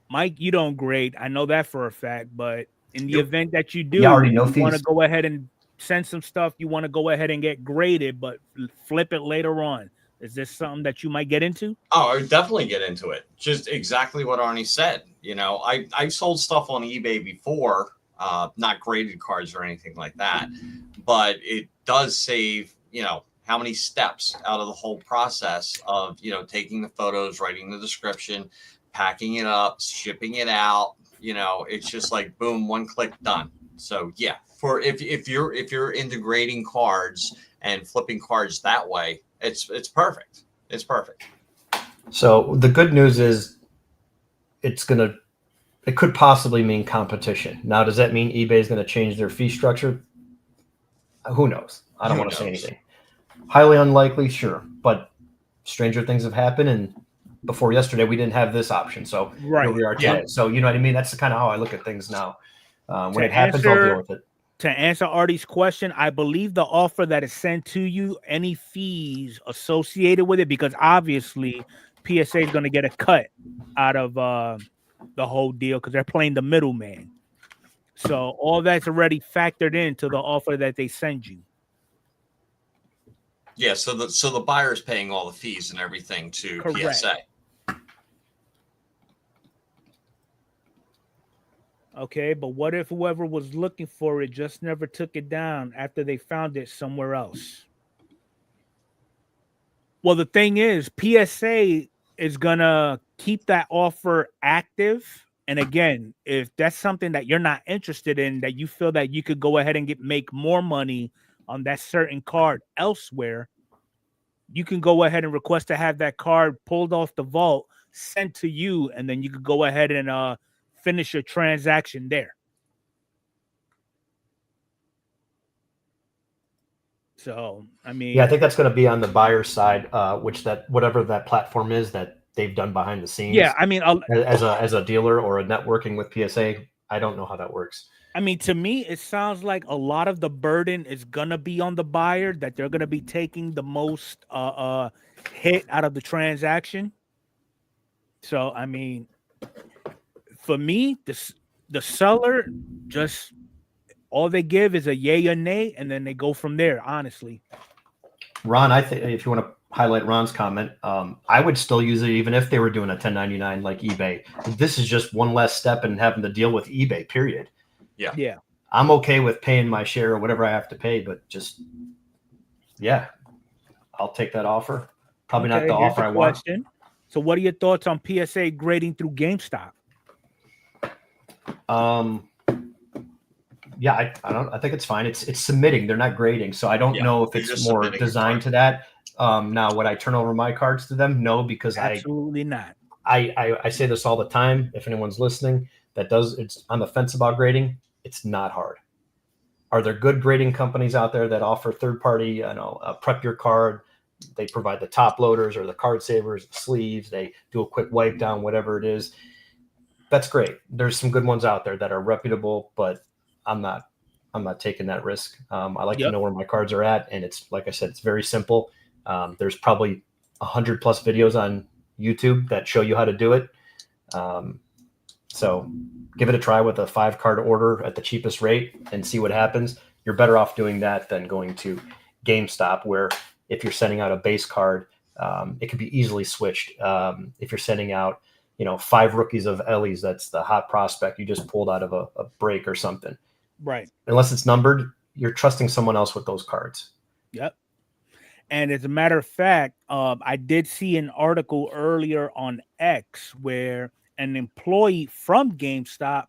Mike, you don't grade. I know that for a fact, but in the event that you do, you already know you want to go ahead and send some stuff. You want to go ahead and get graded, but flip it later on. Is this something that you might get into? Oh, I would definitely get into it. Just exactly what Arnie said. You know, I've sold stuff on eBay before, not graded cards or anything like that, but it does save, you know, how many steps out of the whole process of, you know, taking the photos, writing the description, packing it up, shipping it out. You know, it's just like boom, one click, done. So yeah, for if you're into grading cards and flipping cards that way, it's perfect. It's perfect. So the good news is it could possibly mean competition. Now, does that mean eBay is going to change their fee structure? Who knows? I don't want to say anything. Highly unlikely, sure, but stranger things have happened, and before yesterday we didn't have this option, so here we are today. So you know what I mean? That's kind of how I look at things now. When it happens, I'll deal with it. To answer Artie's question, I believe the offer that is sent to you, any fees associated with it, because obviously PSA is going to get a cut out of the whole deal because they're playing the middleman. So all that's already factored into the offer that they send you. Yeah, so the buyer's paying all the fees and everything to PSA. Okay, but what if whoever was looking for it just never took it down after they found it somewhere else? Well, the thing is, PSA is going to keep that offer active. And again, if that's something that you're not interested in, that you feel that you could go ahead and make more money on that certain card elsewhere, you can go ahead and request to have that card pulled off the vault, sent to you, and then you could go ahead and finish your transaction there. So, I mean, yeah, I think that's going to be on the buyer side, which whatever that platform is that they've done behind the scenes. Yeah, I mean, as a dealer or a networking with PSA, I don't know how that works. I mean, to me, it sounds like a lot of the burden is gonna be on the buyer, that they're gonna be taking the most hit out of the transaction. So, I mean, for me, the seller, just all they give is a yay or nay, and then they go from there, honestly. Ron, I think if you want to highlight Ron's comment, I would still use it even if they were doing a 1099 like eBay. This is just one less step in having to deal with eBay, period. Yeah. I'm okay with paying my share or whatever I have to pay, but just, yeah, I'll take that offer. Probably not the offer I want. So what are your thoughts on PSA grading through GameStop? Yeah, I think it's fine. It's submitting. They're not grading. So I don't know if it's more designed to that. Now, would I turn over my cards to them? No, because absolutely not. I say this all the time. If anyone's listening it's on the fence about grading, it's not hard. Are there good grading companies out there that offer third-party, prep your card? They provide the top loaders or the card savers, the sleeves. They do a quick wipe down, whatever it is. That's great. There's some good ones out there that are reputable, but I'm not taking that risk. I like to know where my cards are at. And it's, like I said, it's very simple. There's probably 100+ videos on YouTube that show you how to do it. So give it a try with a 5-card order at the cheapest rate and see what happens. You're better off doing that than going to GameStop, where if you're sending out a base card, it can be easily switched. If you're sending out, 5 rookies of Ellie's, that's the hot prospect you just pulled out of a break or something. Right. Unless it's numbered, you're trusting someone else with those cards. Yep. And as a matter of fact, I did see an article earlier on X where an employee from GameStop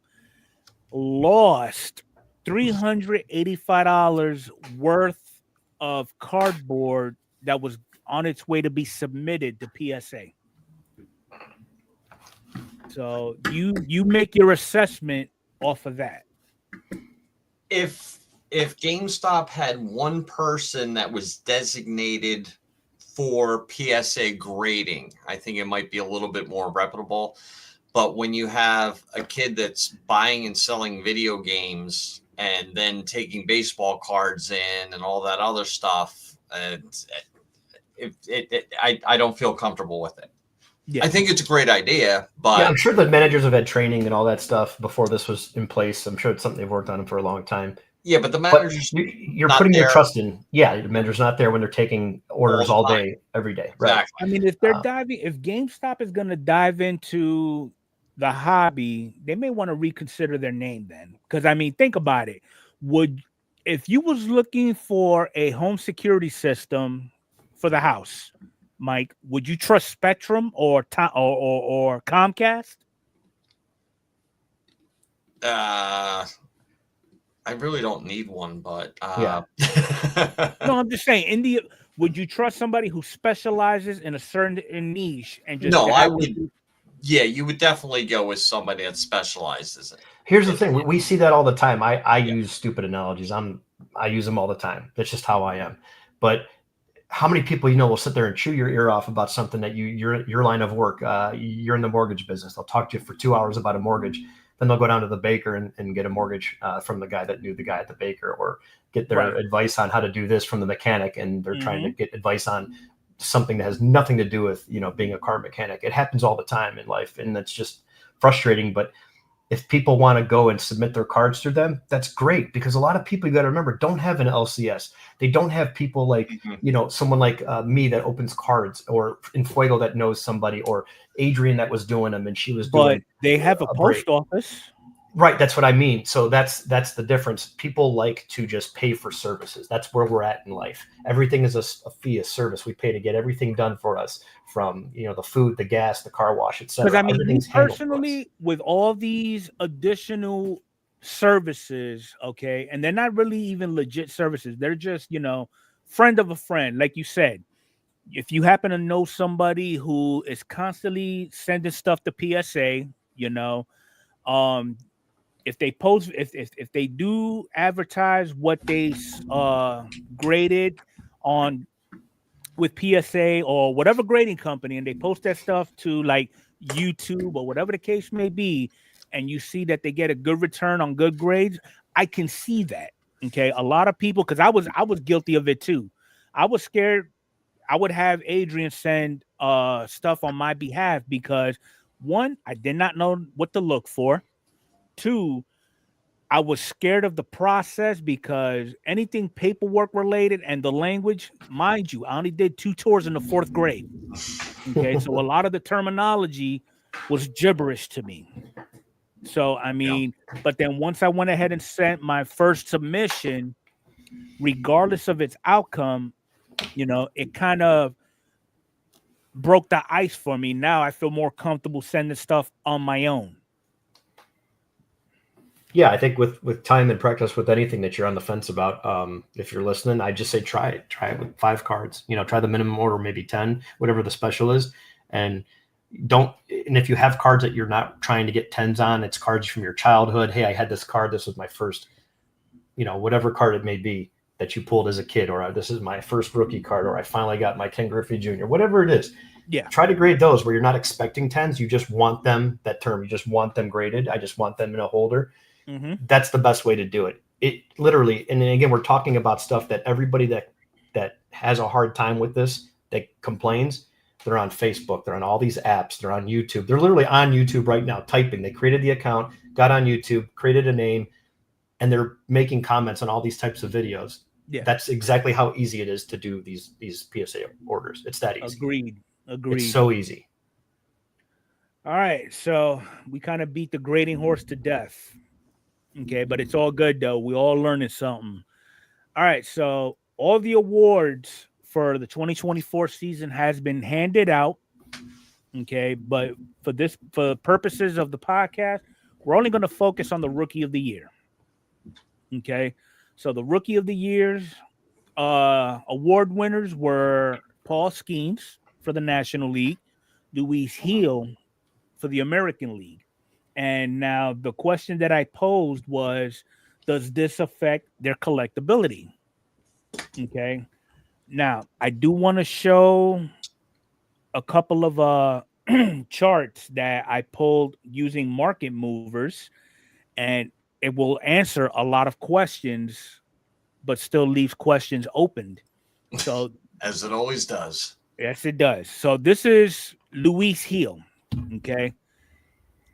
lost $385 worth of cardboard that was on its way to be submitted to PSA. So you make your assessment off of that. If GameStop had one person that was designated for PSA grading, I think it might be a little bit more reputable. But when you have a kid that's buying and selling video games and then taking baseball cards in and all that other stuff, I don't feel comfortable with it. Yeah. I think it's a great idea, but I'm sure the managers have had training and all that stuff before this was in place. I'm sure it's something they've worked on for a long time. Yeah, but the manager's you're putting your trust in. Yeah, the manager's not there when they're taking orders all day, every day. Right. Exactly. I mean, if they're if GameStop is going to dive into the hobby, they may want to reconsider their name then. Because I mean, think about it. If you was looking for a home security system for the house, Mike, would you trust Spectrum or Comcast? I really don't need one, but yeah. No, I'm just saying. Would you trust somebody who specializes in a certain niche and just? No, I would. Yeah, you would definitely go with somebody that specializes in it. Here's the thing: we see that all the time. I use stupid analogies. I use them all the time. That's just how I am. But how many people will sit there and chew your ear off about something that your line of work? You're in the mortgage business. They'll talk to you for 2 hours about a mortgage. Then they'll go down to the baker and get a mortgage from the guy that knew the guy at the baker, or get their advice on how to do this from the mechanic, and they're trying to get advice on something that has nothing to do with being a car mechanic. It happens all the time in life, and that's just frustrating. But if people want to go and submit their cards through them, that's great, because a lot of people, you got to remember, don't have an LCS. They don't have people like, someone like me that opens cards, or in Fuego that knows somebody, or Adrian that was doing them, and she was doing. But they have a post office. Right, that's what I mean. So that's the difference. People like to just pay for services. That's where we're at in life. Everything is a fee, a service. We pay to get everything done for us, from the food, the gas, the car wash, etc. Because I mean, personally, with all these additional services, okay, and they're not really even legit services. They're just friend of a friend, like you said. If you happen to know somebody who is constantly sending stuff to PSA, if they post, if they do advertise what they graded on with PSA or whatever grading company, and they post that stuff to like YouTube or whatever the case may be, and you see that they get a good return on good grades, I can see that. Okay, a lot of people, because I was guilty of it too. I was scared. I would have Adrian send stuff on my behalf because, one, I did not know what to look for. Two, I was scared of the process because anything paperwork related and the language, mind you, I only did 2 tours in the 4th grade. Okay, so a lot of the terminology was gibberish to me. So, I mean, but then once I went ahead and sent my first submission, regardless of its outcome, it kind of broke the ice for me. Now I feel more comfortable sending stuff on my own. Yeah, I think with time and practice with anything that you're on the fence about, if you're listening, I just say try it with 5 cards. Try the minimum order, maybe 10, whatever the special is, and if you have cards that you're not trying to get 10s on, it's cards from your childhood. Hey, I had this card. This was my first, whatever card it may be that you pulled as a kid, or this is my first rookie card, or I finally got my Ken Griffey Jr., whatever it is. Yeah. Try to grade those where you're not expecting 10s. You just want them, that term, you just want them graded. I just want them in a holder. Mm-hmm. That's the best way to do it. It literally, and then again, we're talking about stuff that everybody that has a hard time with this, that complains, they're on Facebook, they're on all these apps, they're on YouTube. They're literally on YouTube right now, typing. They created the account, got on YouTube, created a name, and they're making comments on all these types of videos. Yeah. That's exactly how easy it is to do these PSA orders. It's that easy. Agreed. It's so easy. All right, so we kind of beat the grading horse to death. Okay, but it's all good though. We all learning something. All right, so all the awards for the 2024 season has been handed out. Okay, but for purposes of the podcast, we're only going to focus on the Rookie of the Year. Okay, so the Rookie of the Year's award winners were Paul Skeens for the National League, Luis Heel for the American League. And now the question that I posed was, does this affect their collectability? Okay. Now, I do want to show a couple of charts that I pulled using market movers, and it will answer a lot of questions, but still leaves questions opened. So, as it always does. Yes, it does. So this is Luis Heel. Okay.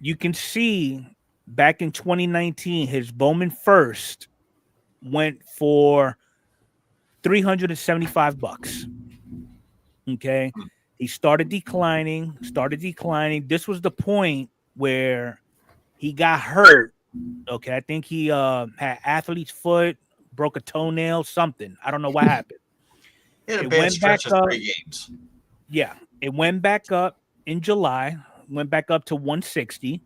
You can see back in 2019, his Bowman First went for $375. Okay. He started declining. This was the point where he got hurt. Okay. I think he had athlete's foot, broke a toenail, something. I don't know what happened. He had a bad stretch of 3 games. Yeah. It went back up in July, went back up to 160,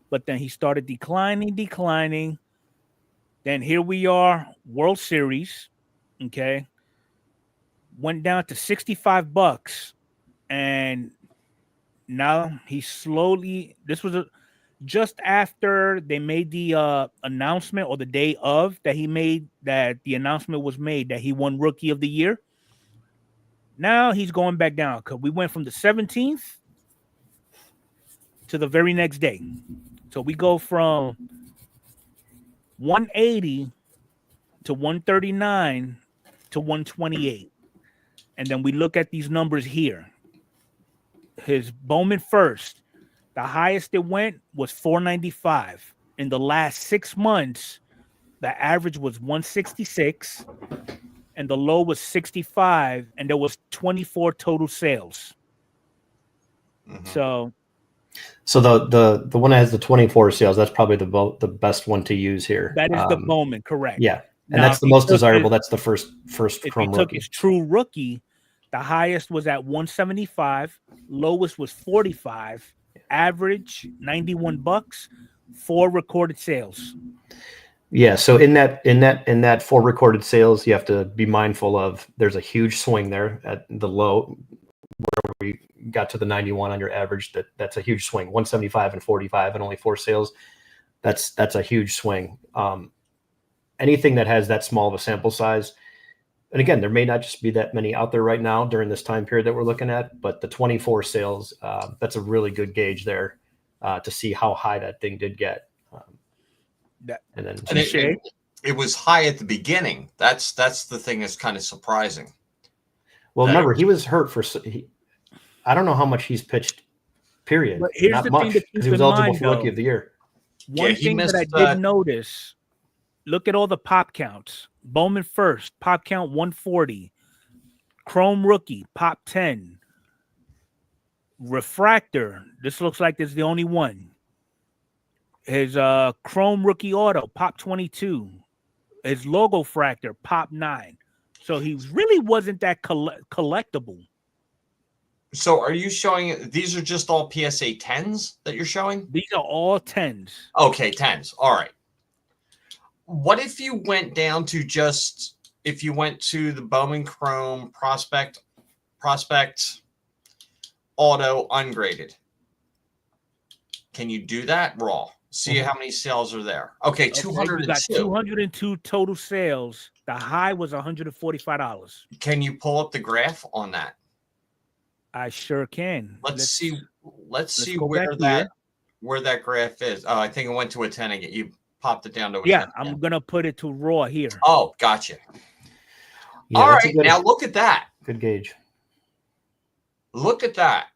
but then he started declining. Then here we are, World Series. Okay. Went down to $65. And now he slowly, this was just after they made the announcement, or the day of that the announcement was made that he won Rookie of the Year. Now he's going back down because we went from the 17th to the very next day. So we go from 180 to 139 to 128. And then we look at these numbers here. His Bowman first, the highest it went was 495. In the last 6 months, the average was 166 and the low was 65, and there was 24 total sales. So the one that has the 24 sales, that's probably the best one to use here. That is the Bowman, correct? Yeah, and now, that's the most desirable. That's the first if Chrome you took Rookie. His true rookie, the highest was at 175, lowest was 45, average $91, 4 recorded sales. Yeah, so in that 4 recorded sales, you have to be mindful of there's a huge swing there at the low where we got to the 91 on your average. That's a huge swing. 175 and 45 and only 4 sales. That's a huge swing. Anything that has that small of a sample size, and again, there may not just be that many out there right now during this time period that we're looking at, but the 24 sales, that's a really good gauge there to see how high that thing did get. And then it was high at the beginning. That's the thing that's kind of surprising. Well, remember, he was hurt I don't know how much he's pitched, period. But here's not the much, thing to keep he was in eligible mind, for though. Rookie of the Year. One thing that I did notice, look at all the pop counts. Bowman first, pop count 140. Chrome Rookie, pop 10. Refractor, this looks like this is the only one. His Chrome Rookie Auto, pop 22. His Logo Fractor, pop 9. So he really wasn't that collectible. So are you showing, these are just all PSA 10s that you're showing? These are all 10s. Okay, 10s. All right. What if you went down to if you went to the Bowman Chrome Prospect Auto ungraded? Can you do that raw? See how many sales are there. Okay, 202. You got 202 total sales. The high was $145. Can you pull up the graph on that? I sure can. Let's see where that graph is. Oh, I think it went to a 10 again. You popped it down to a 10. Yeah, I'm gonna put it to raw here. Oh, gotcha. Yeah, all right, now look at that. Good gauge. Look at that.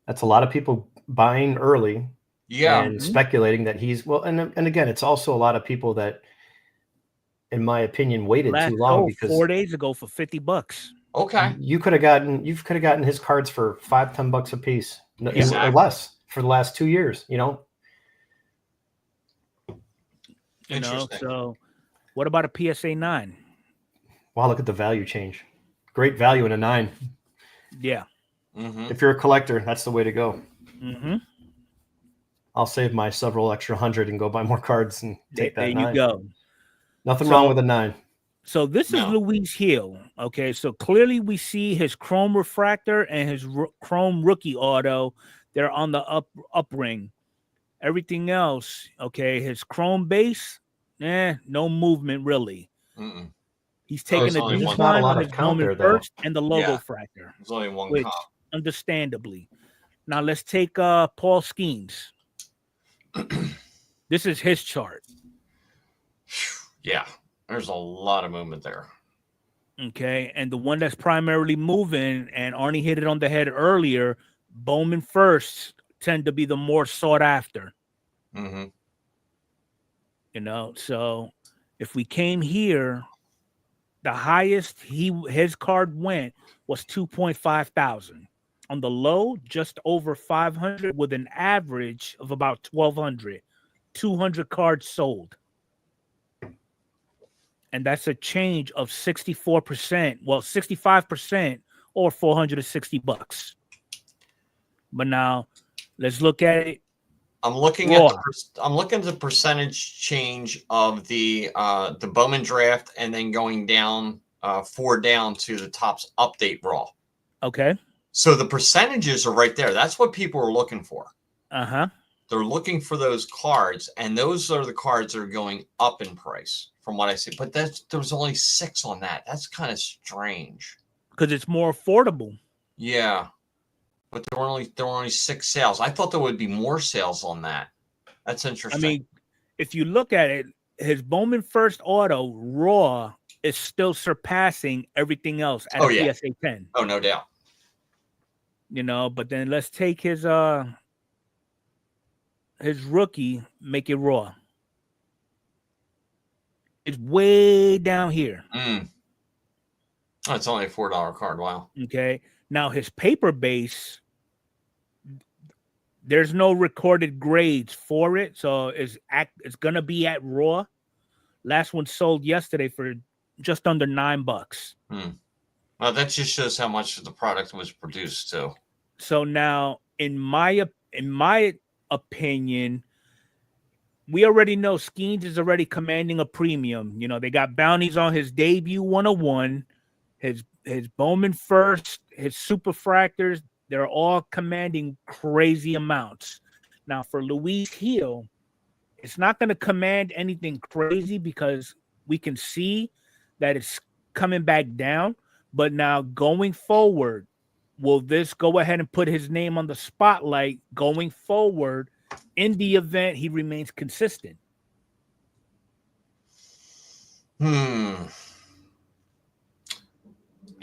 That's a lot of people buying early. Yeah. And speculating that and again, it's also a lot of people that, in my opinion, waited too long because 4 days ago for $50. Okay. You could have gotten his cards for $5-10 a piece, or less for the last 2 years, So what about a PSA 9? Wow, look at the value change. Great value in a 9. Yeah. If you're a collector, that's the way to go. I'll save my several extra hundred and go buy more cards and take that 9. There you go. Nothing wrong with a 9. So this is Luis Hill. Okay, so clearly we see his Chrome Refractor and his Chrome Rookie Auto. They're on the up ring. Everything else, okay, his Chrome base, no movement really. He's taking a decline on his Bowman first and the Logo Fractor. There's only one which, comp. Understandably. Now let's take Paul Skeens. This is his chart. Yeah, there's a lot of movement there. Okay, and the one that's primarily moving, and Arnie hit it on the head earlier, Bowman first tend to be the more sought after. So If we came here, the highest his card went was 2.5 thousand. On the low, just over 500 with an average of about 1,200. 200 cards sold. And that's a change of 64%. Well, 65% or $460. But now let's look at it. I'm looking at the percentage change of the Bowman draft and then going down 4 down to the Topps update raw. Okay. So the percentages are right there. That's what people are looking for. Uh-huh. They're looking for those cards, and those are the cards that are going up in price from what I see. But there was only 6 on that. That's kind of strange. Because it's more affordable. Yeah. But there were only 6 sales. I thought there would be more sales on that. That's interesting. I mean, if you look at it, his Bowman First Auto raw is still surpassing everything else at PSA 10. Oh, no doubt. You know, but then let's take his rookie, make it raw. It's way down here. Oh, it's only a $4 card. Wow. Okay. Now his paper base, there's no recorded grades for it, so it's gonna be at raw. Last one sold yesterday for just under $9. Well, that just shows how much the product was produced too. So now, in my opinion, we already know Skeens is already commanding a premium. You know, they got bounties on his debut 101, his Bowman First, his Superfractors. They're all commanding crazy amounts. Now, for Luis Gil, it's not going to command anything crazy because we can see that it's coming back down. But now going forward, will this go ahead and put his name on the spotlight going forward in the event he remains consistent? I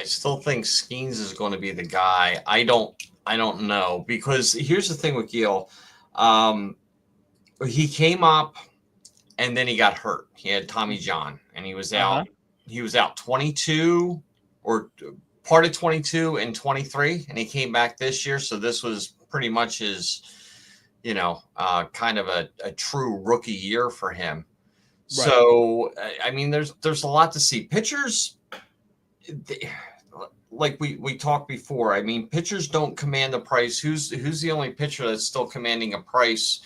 still think Skeens is going to be the guy. I don't know, because here's the thing with Gil. He came up and then he got hurt. He had Tommy John and he was out. He was out 22 or part of 22 and 23, and he came back this year. So this was pretty much his, kind of a true rookie year for him. Right. So, I mean, there's a lot to see. Pitchers, like we talked before, I mean, pitchers don't command the price. Who's the only pitcher that's still commanding a price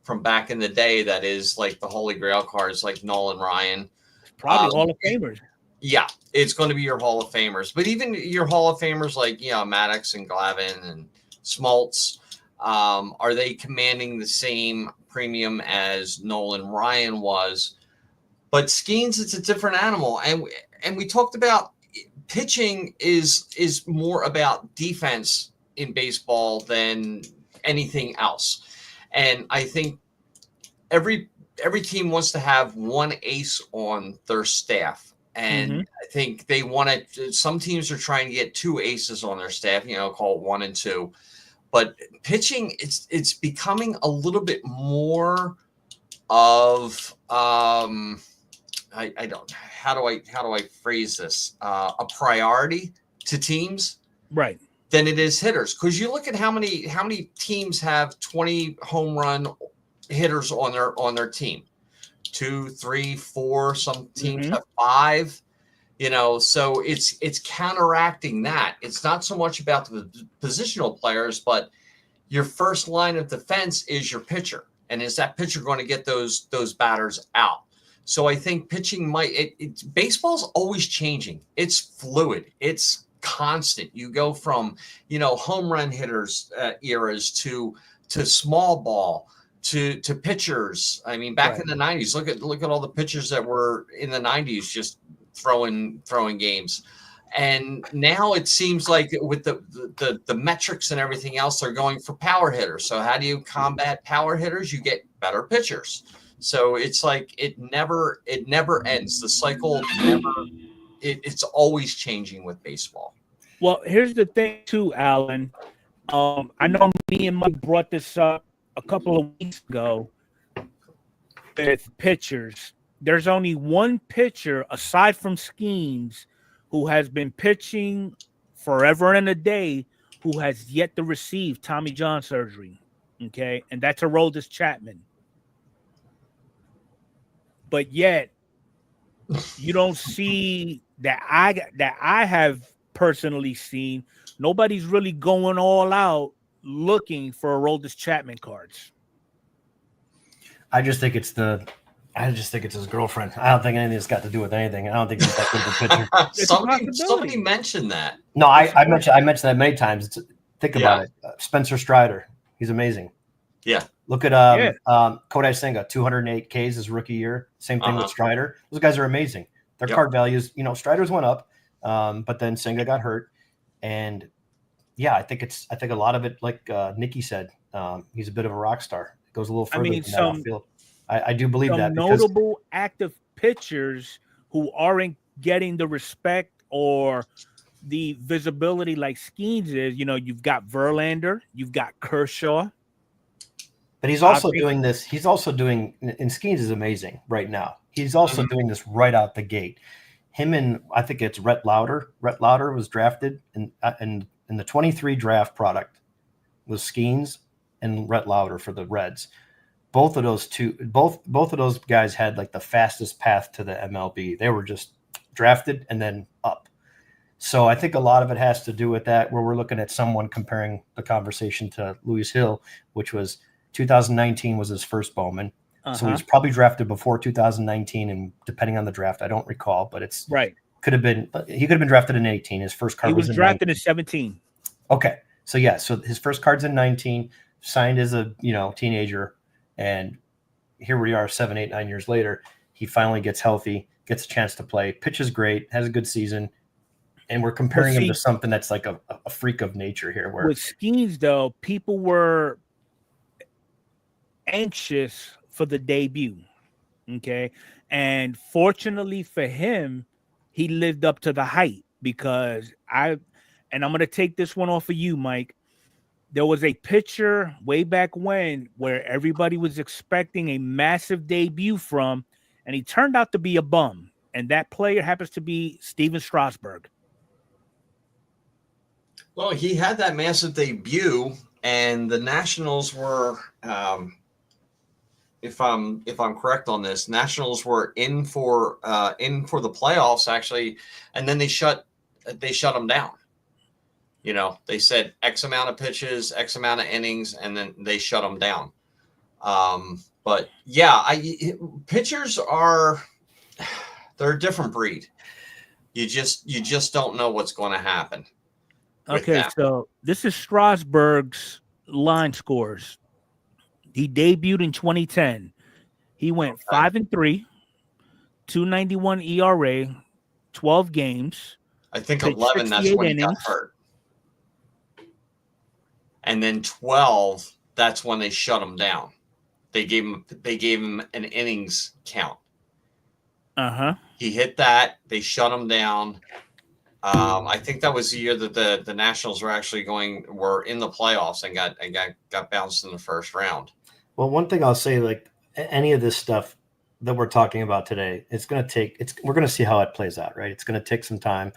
from back in the day that is like the Holy Grail cards, like Nolan Ryan? Probably Hall of Famers. Yeah, it's going to be your Hall of Famers. But even your Hall of Famers like, Maddox and Glavine and Smoltz, are they commanding the same premium as Nolan Ryan was? But Skeens, it's a different animal. And we talked about pitching is more about defense in baseball than anything else. And I think every team wants to have one ace on their staff. And I think they want to, some teams are trying to get 2 aces on their staff, call it 1 and 2. But pitching, it's becoming a little bit more of, I don't, how do I phrase this? A priority to teams. Right. Than it is hitters. Because you look at how many teams have 20 home run hitters on their team. 2, 3, 4. Some teams have 5. So it's counteracting that. It's not so much about the positional players, but your first line of defense is your pitcher, and is that pitcher going to get those batters out? So I think pitching baseball's always changing. It's fluid. It's constant. You go from home run hitters eras to small ball. To pitchers. I mean, back in the 90s, look at all the pitchers that were in the 90s just throwing games. And now it seems like with the metrics and everything else, they're going for power hitters. So how do you combat power hitters? You get better pitchers. So it's like it never ends. The cycle it's always changing with baseball. Well, here's the thing too, Alan. I know me and Mike brought this up a couple of weeks ago with pitchers. there's only one pitcher aside from Skeens who has been pitching forever and a day who has yet to receive Tommy John surgery. Okay, and that's Aroldis Chapman. But yet, you don't see that I have personally seen. Nobody's really going all out looking for Aroldis Chapman cards. I just think it's his girlfriend. I don't think anything's got to do with anything. I don't think he's that good of a pitcher. somebody mentioned that. No, I mentioned that many times. Think about it. Spencer Strider, he's amazing. Yeah. Look at Kodai Senga, 208 Ks his rookie year. Same thing with Strider. Those guys are amazing. Their card values, Strider's went up, but then Senga got hurt, and I think a lot of it, like Nikki said, he's a bit of a rock star. It goes a little further than that off field. I do believe that. Notable active pitchers who aren't getting the respect or the visibility like Skeens is. You've got Verlander, you've got Kershaw. But he's also doing this. He's also doing, and Skeens is amazing right now. He's also doing this right out the gate. Him and I think it's Rhett Lauder. Rhett Lauder was drafted in the 23 draft product was Skeens and Rhett Lauder for the Reds. Both of those guys had like the fastest path to the MLB. They were just drafted and then up. So I think a lot of it has to do with that, where we're looking at someone comparing the conversation to Luis Hill, which was 2019 was his first Bowman. So he was probably drafted before 2019, and depending on the draft, I don't recall, but it's right. He could have been drafted in 18. His first card was drafted in 17. Okay. So so his first card's in 19, signed as a teenager, and here we are 7, 8, 9 years later. He finally gets healthy, gets a chance to play, pitches great, has a good season. And we're comparing him to something that's like a freak of nature here. Where with Skeens, though, people were anxious for the debut. Okay. And fortunately for him, he lived up to the hype, because I'm going to take this one off of you, Mike. There was a pitcher way back when where everybody was expecting a massive debut from, and he turned out to be a bum. And that player happens to be Steven Strasburg. Well, he had that massive debut, and the Nationals were, if I'm correct on this, Nationals were in for the playoffs actually, and then they shut them down. They said X amount of pitches, X amount of innings, and then they shut them down. But pitchers they're a different breed. You just don't know what's going to happen. Okay, so this is Strasburg's line scores. He debuted in 2010. He went 5-3, 291 ERA, 12 games. I think 11, that's when he got hurt. And then 12, that's when they shut him down. They gave him an innings count. He hit that. They shut him down. I think that was the year that the Nationals were in the playoffs and got bounced in the first round. Well, one thing I'll say, like any of this stuff that we're talking about today, we're going to see how it plays out, right? It's going to take some time,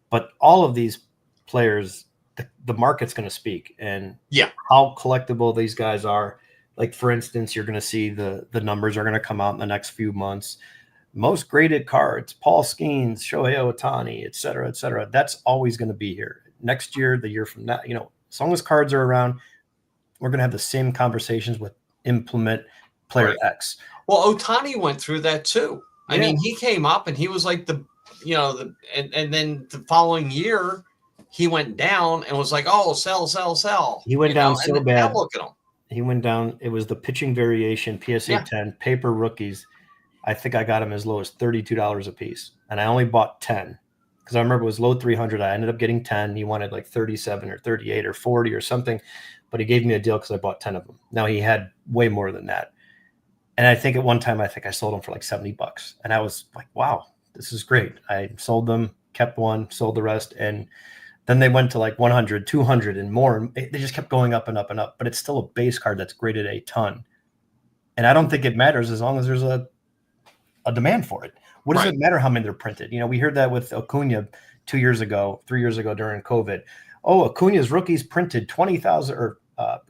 but all of these players, the market's going to speak, and how collectible these guys are. Like, for instance, you're going to see the numbers are going to come out in the next few months. Most graded cards, Paul Skeens, Shohei Ohtani, et cetera, et cetera. That's always going to be here. Next year, the year from that, as long as cards are around, we're going to have the same conversations with implement player X. Well, Ohtani went through that too. I mean, he came up and he was like and then the following year he went down and was like, oh, sell. He went down so bad. Now look at him. He went down. It was the pitching variation, PSA 10, paper rookies. I think I got him as low as $32 a piece, and I only bought 10 because I remember it was low 300. I ended up getting 10. He wanted like 37 or 38 or 40 or something, but he gave me a deal because I bought 10 of them. Now he had way more than that, and I think at one time I sold them for like $70, and I was like, wow, this is great. I sold them, kept one, sold the rest, and then they went to like 100, 200, and more. And they just kept going up and up and up. But it's still a base card that's graded a ton, and I don't think it matters as long as there's a a demand for it. What does it matter how many they're printed? You know, we heard that with Acuna 2 years ago, 3 years ago during COVID. Oh, Acuna's rookies printed 20,000 or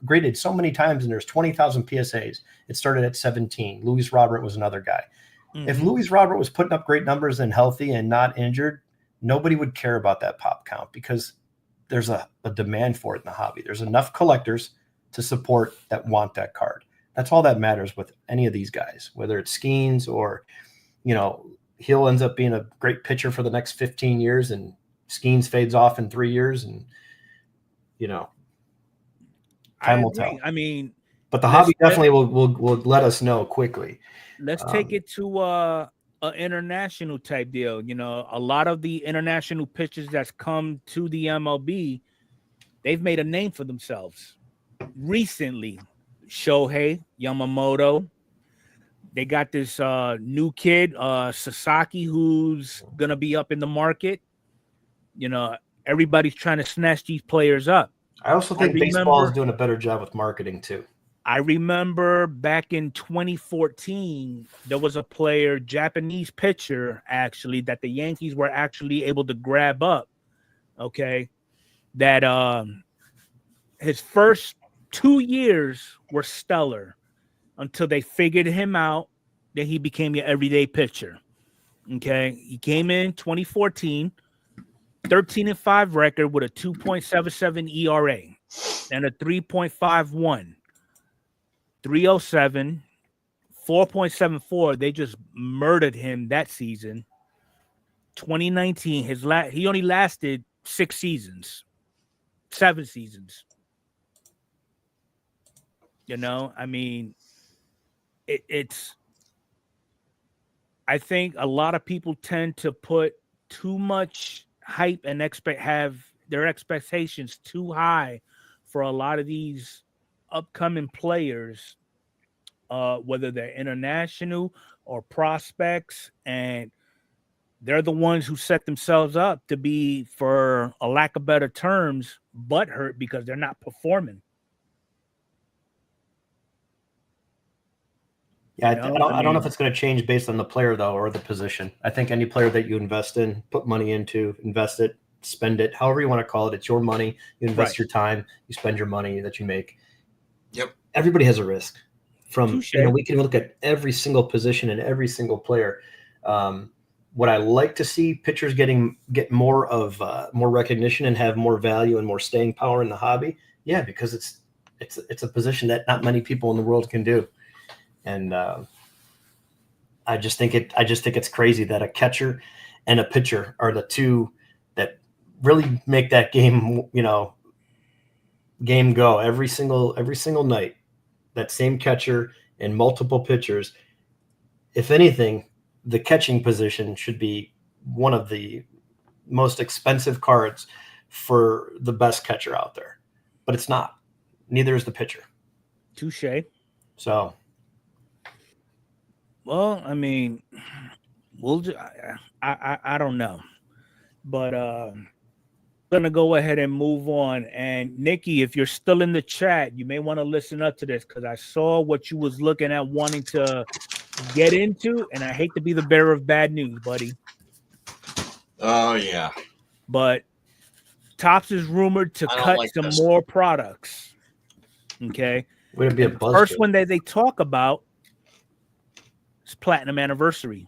graded so many times, and there's 20,000 PSAs. It started at 17. Luis Robert was another guy. Mm-hmm. If Luis Robert was putting up great numbers and healthy and not injured, nobody would care about that pop count because there's a demand for it in the hobby. There's enough collectors to support that want that card. That's all that matters with any of these guys, whether it's Skeens or, you know, Hill ends up being a great pitcher for the next 15 years and Skeens fades off in 3 years, and, you know, time will tell. I mean, but the hobby definitely will let us know quickly. Let's take it to an international type deal. You know, a lot of the international pitchers that's come to the MLB, they've made a name for themselves recently. Shohei Yamamoto. They got this new kid, Sasaki, who's gonna be up in the market. You know, everybody's trying to snatch these players up. I also think baseball is doing a better job with marketing too. I remember back in 2014, there was a player, Japanese pitcher, actually, that the Yankees were actually able to grab up. Okay, that his first 2 years were stellar until they figured him out. Then he became your everyday pitcher. Okay, he came in 2014. 13-5 record with a 2.77 ERA and a 3.51, 307, 4.74. They just murdered him that season. 2019, he only lasted 7 seasons. You know, I mean, it's. I think a lot of people tend to put too much hype and have their expectations too high for a lot of these upcoming players, whether they're international or prospects, and they're the ones who set themselves up to be, for a lack of better terms, butthurt because they're not performing. Yeah, I don't know if it's going to change based on the player, though, or the position. I think any player that you invest in, put money into, invest it, spend it, however you want to call it. It's your money. You invest your time. You spend your money that you make. Yep. Everybody has a risk. We can look at every single position and every single player. What I like to see pitchers get more recognition and have more value and more staying power in the hobby. Yeah, because it's a position that not many people in the world can do. And I just think it's crazy that a catcher and a pitcher are the two that really make that game, game go every single night. That same catcher and multiple pitchers. If anything, the catching position should be one of the most expensive cards for the best catcher out there, but it's not. Neither is the pitcher. Touche. So. Well, I mean, I don't know, but I'm gonna go ahead and move on. And Nikki, if you're still in the chat, you may want to listen up to this because I saw what you was looking at wanting to get into, and I hate to be the bearer of bad news, buddy. Oh yeah, but Topps is rumored to cut some more products. Okay, would it be a buzz? First one that they talk about. It's Platinum Anniversary.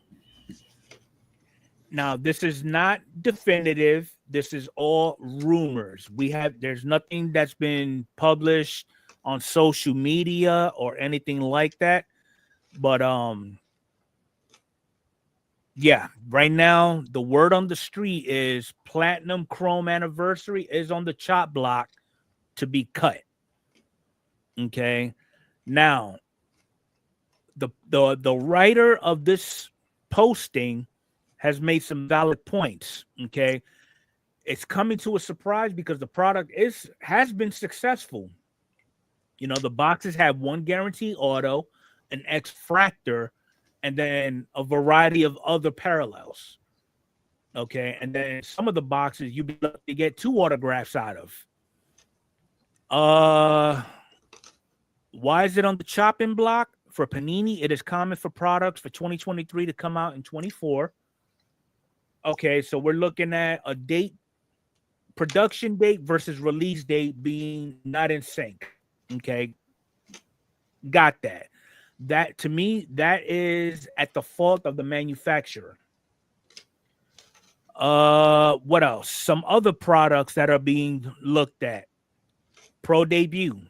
Now, this is not definitive. This is all rumors. There's nothing that's been published on social media or anything like that. But yeah, right now the word on the street is Platinum Chrome Anniversary is on the chop block to be cut. Okay. Now, the writer of this posting has made some valid points. Okay, it's coming to a surprise because the product has been successful. You know, the boxes have one guarantee auto, an X fractor, and then a variety of other parallels. Okay, and then some of the boxes you'd be able to get 2 autographs out of. Why is it on the chopping block? for Panini, it is common for products for 2023 to come out in 24. Okay, so we're looking at a date, production date versus release date being not in sync. Okay, got that. That to me, that is at the fault of the manufacturer. What else? Some other products that are being looked at. Pro debut.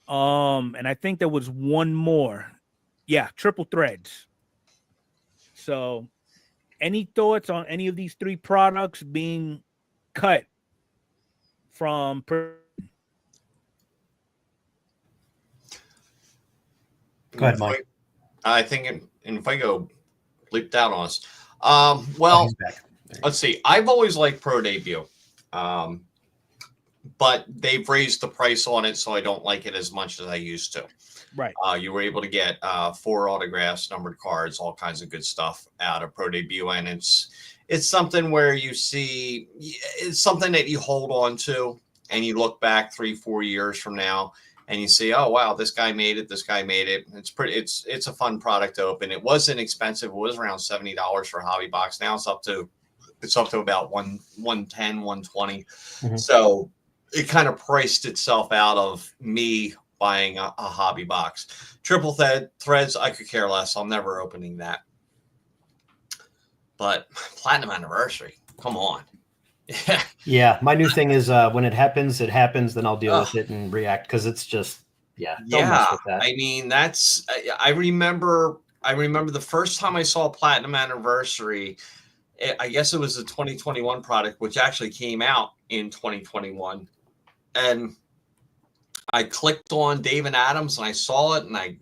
And I think there was one more. Yeah, triple threads. So, any thoughts on any of these three products being cut from? Go ahead, Mike. I think Fuego bleeped out on us. Well, let's see. I've always liked Pro Debut. But they've raised the price on it, so I don't like it as much as I used to. Right. You were able to get 4 autographs, numbered cards, all kinds of good stuff out of Pro Debut, and it's something where you see it's something that you hold on to, and you look back 3-4 years from now, and you see, oh wow, this guy made it. This guy made it. It's a fun product to open. It wasn't expensive. It was around $70 for a hobby box. Now it's up to about $110, $120. Mm-hmm. So it kind of priced itself out of me buying a hobby box. Triple threads, I could care less. I'm never opening that. But Platinum Anniversary, come on. Yeah, my new thing is when it happens, then I'll deal with it and react, because it's just, don't mess with that. I mean, I remember the first time I saw Platinum Anniversary, I guess it was a 2021 product, which actually came out in 2021. And I clicked on Dave and Adams and I saw it, and I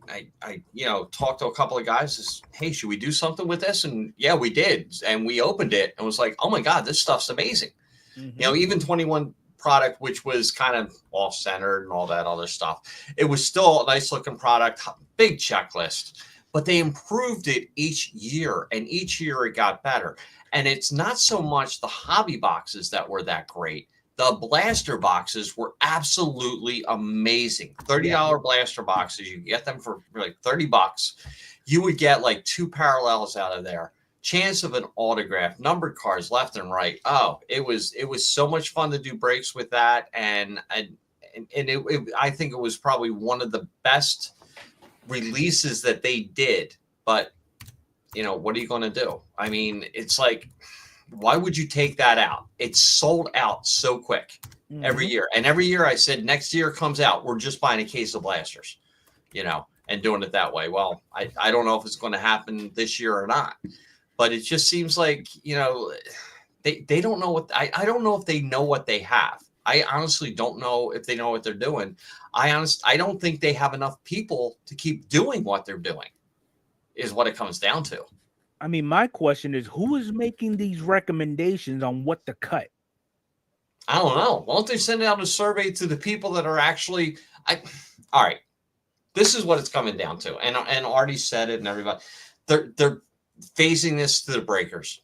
talked to a couple of guys. Says, hey, should we do something with this? And yeah, we did. And we opened it and was like, oh my God, this stuff's amazing. Mm-hmm. Even 21 product, which was kind of off-centered and all that other stuff, it was still a nice looking product, big checklist, but they improved it each year, and each year it got better. And it's not so much the hobby boxes that were that great. The blaster boxes were absolutely amazing. $30 blaster boxes. You get them for like $30. You would get like 2 parallels out of there. Chance of an autograph, numbered cards left and right. Oh, it was so much fun to do breaks with that. And I think it was probably one of the best releases that they did. But, what are you going to do? I mean, it's like, why would you take that out? It's sold out so quick every year. And every year I said, next year comes out, we're just buying a case of blasters, and doing it that way. Well, I don't know if it's going to happen this year or not, but it just seems like, they don't know what, I don't know if they know what they have. I honestly don't know if they know what they're doing. I don't think they have enough people to keep doing what they're doing, is what it comes down to. I mean, my question is, who is making these recommendations on what to cut? I don't know. Why don't they send out a survey to the people that are actually? All right, this is what it's coming down to, and Artie said it, and everybody, they're phasing this to the breakers.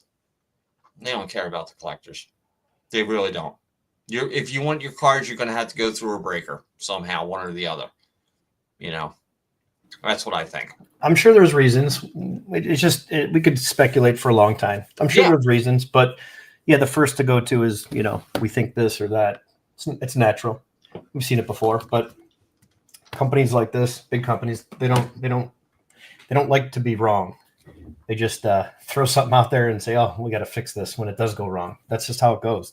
They don't care about the collectors. They really don't. If you want your cards, you're going to have to go through a breaker somehow, one or the other. That's what I think. I'm sure there's reasons. It's just we could speculate for a long time. I'm sure there's reasons, but the first to go to is we think this or that. It's natural. We've seen it before, but companies like this, big companies, they don't like to be wrong. They just throw something out there and say, "Oh, we got to fix this" when it does go wrong. That's just how it goes.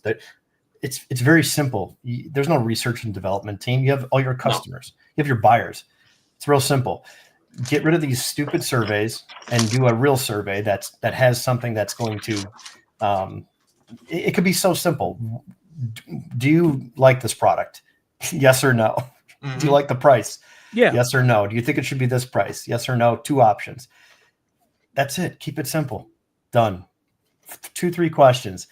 It's very simple. There's no research and development team. You have all your customers. You have your buyers. It's real simple. Get rid of these stupid surveys and do a real survey that has something that's going to. It could be so simple. Do you like this product? Yes or no. Mm-hmm. Do you like the price? Yeah. Yes or no. Do you think it should be this price? Yes or no. 2 options. That's it. Keep it simple. Done. 2-3 questions.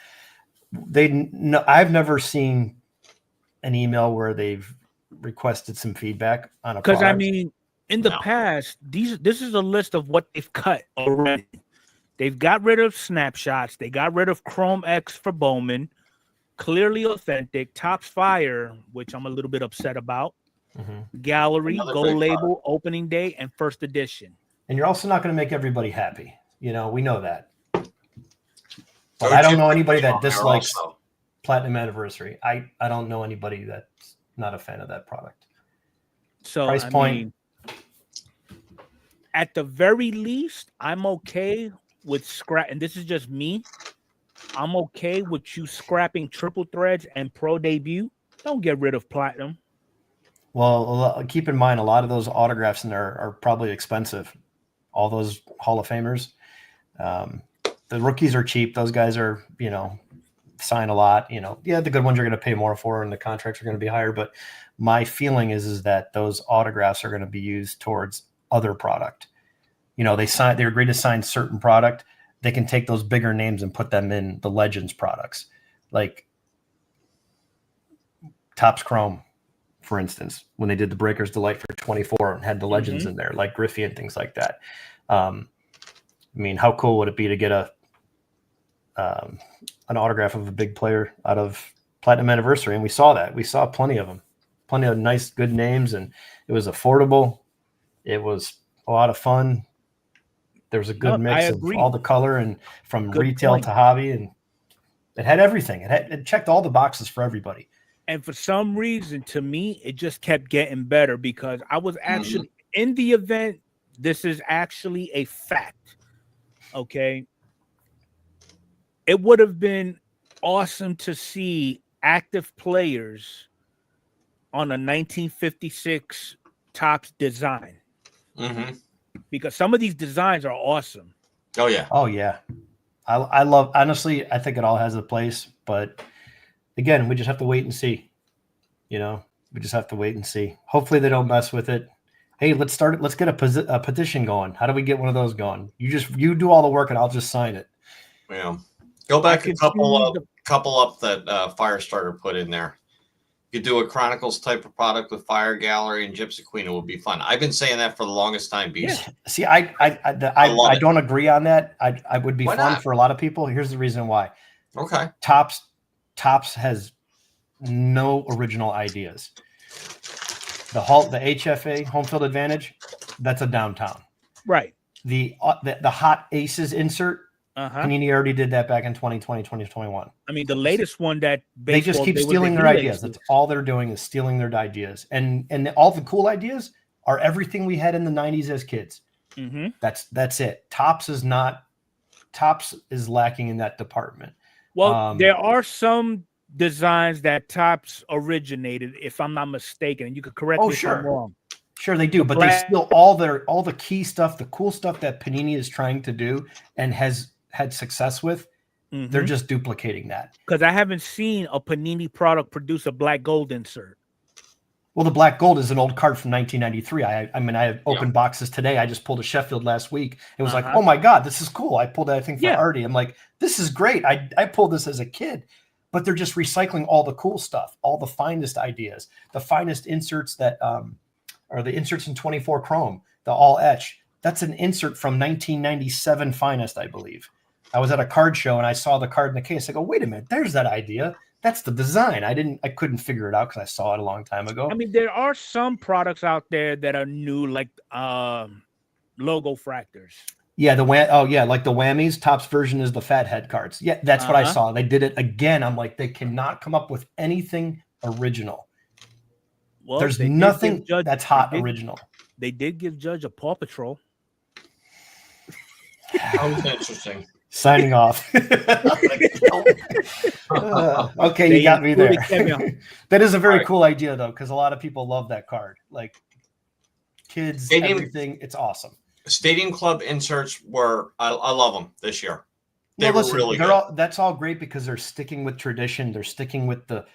I've never seen an email where they've requested some feedback on a product. Because I mean, in the past, this is a list of what they've cut already. They've got rid of snapshots. They got rid of Chrome X for Bowman, Clearly Authentic, Topps Fire, which I'm a little bit upset about. gallery, Another gold great label, product. opening day, and first edition. And you're also not going to make everybody happy. You know, we know that. But Go I don't Gypsy know anybody Queen that on there dislikes also. Platinum Anniversary. I don't know anybody that's not a fan of that product. So Price I point. mean, at the very least, I'm okay with scrap. And this is just me. I'm okay with you scrapping triple threads and pro debut. Don't get rid of platinum. Well, keep in mind, a lot of those autographs in there are probably expensive. All those Hall of Famers. The rookies are cheap. Those guys are, you know, sign a lot. You know, yeah, the good ones you're going to pay more for, and the contracts are going to be higher. But my feeling is that those autographs are going to be used towards other product. You know, they agree to sign certain product. They can take those bigger names and put them in the Legends products, like Topps Chrome, for instance, when they did the Breakers Delight for 24 and had the Legends in there, like Griffey and things like that. I mean, how cool would it be to get an autograph of a big player out of Platinum Anniversary? And we saw that. We saw plenty of them, plenty of nice, good names, and it was affordable. It was a lot of fun. There was a good mix of all the color, and from retail to hobby, and it had everything. It checked all the boxes for everybody. And for some reason, to me, it just kept getting better because I was actually in the event. This is actually a fact. Okay. It would have been awesome to see active players on a 1956 Topps design. Because some of these designs are awesome. Oh yeah. Oh yeah. I love, honestly, I think it all has a place, but again, we just have to wait and see. You know, we just have to wait and see. Hopefully they don't mess with it. Hey, let's start it. Let's get a petition going. How do we get one of those going? You do all the work and I'll just sign it. Yeah. Go back a couple up that Firestarter put in there. You could do a Chronicles type of product with Fire Gallery and Gypsy Queen. It would be fun. I've been saying that for the longest time, Beast. Yeah. See, I don't agree on that. I would be fun for a lot of people. Here's the reason why. Okay. Topps has no original ideas. The HFA, home field advantage, that's a downtown. Right. The Hot Aces insert, Panini already did that back in 2020, 2021. I mean, the latest one that they just keep stealing their ideas. That's all they're doing is stealing their ideas. And all the cool ideas are everything we had in the 90s as kids. That's it. Topps is lacking in that department. Well, there are some designs that Topps originated, if I'm not mistaken. You could correct me if I'm wrong. Sure, they do, but they steal all the key stuff, the cool stuff that Panini is trying to do and has had success with. They're just duplicating that. Because I haven't seen a Panini product produce a black gold insert. Well, the black gold is an old card from 1993. I mean, I have open boxes today. I just pulled a Sheffield last week. It was like, oh my God, this is cool. I pulled that, I think, for Artie. I'm like, this is great. I pulled this as a kid. But they're just recycling all the cool stuff, all the finest ideas, the finest inserts that are the inserts in 24 Chrome, the all etch. That's an insert from 1997 Finest, I believe. I was at a card show and I saw the card in the case. I go, wait a minute, there's that idea. That's the design. I couldn't figure it out because I saw it a long time ago. I mean, there are some products out there that are new, like logo fractors. Yeah, like the whammies. Topps version is the fat head cards. Yeah, that's what I saw. They did it again. I'm like, they cannot come up with anything original. Well, there's nothing that's hot original. They did give Judge a Paw Patrol. That was interesting. Signing off. Okay, you got me there. That is a very cool idea, though, because a lot of people love that card. Like kids, everything. It's awesome. Stadium Club inserts were, I love them this year. They were really good. That's all great because they're sticking with tradition. They're sticking with the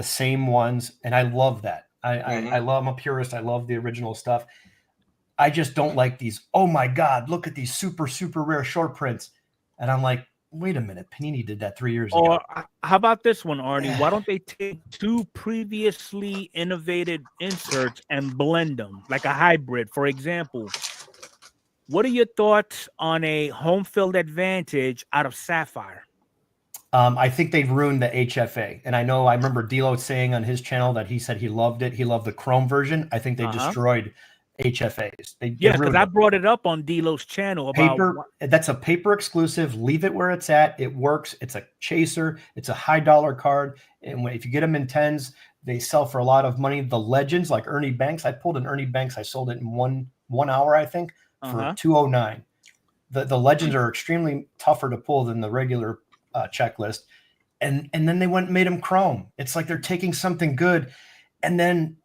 same ones. And I love that. I love, I'm a purist. I love the original stuff. I just don't like these. Oh my God, look at these super, super rare short prints. And I'm like, wait a minute. Panini did that 3 years ago. How about this one, Arnie? Why don't they take two previously innovated inserts and blend them like a hybrid? For example, what are your thoughts on a home field advantage out of Sapphire? I think they've ruined the HFA. And I remember D'Lo saying on his channel that he said he loved it. He loved the Chrome version. I think they destroyed HFAs. Because I brought it up on D'Lo's channel about paper. That's a paper exclusive. Leave it where it's at. It works. It's a chaser. It's a high dollar card. And if you get them in 10s, they sell for a lot of money. The legends like Ernie Banks, I pulled an Ernie Banks. I sold it in one hour, I think, for $209. The legends are extremely tougher to pull than the regular checklist. And then they went and made them chrome. It's like they're taking something good. And then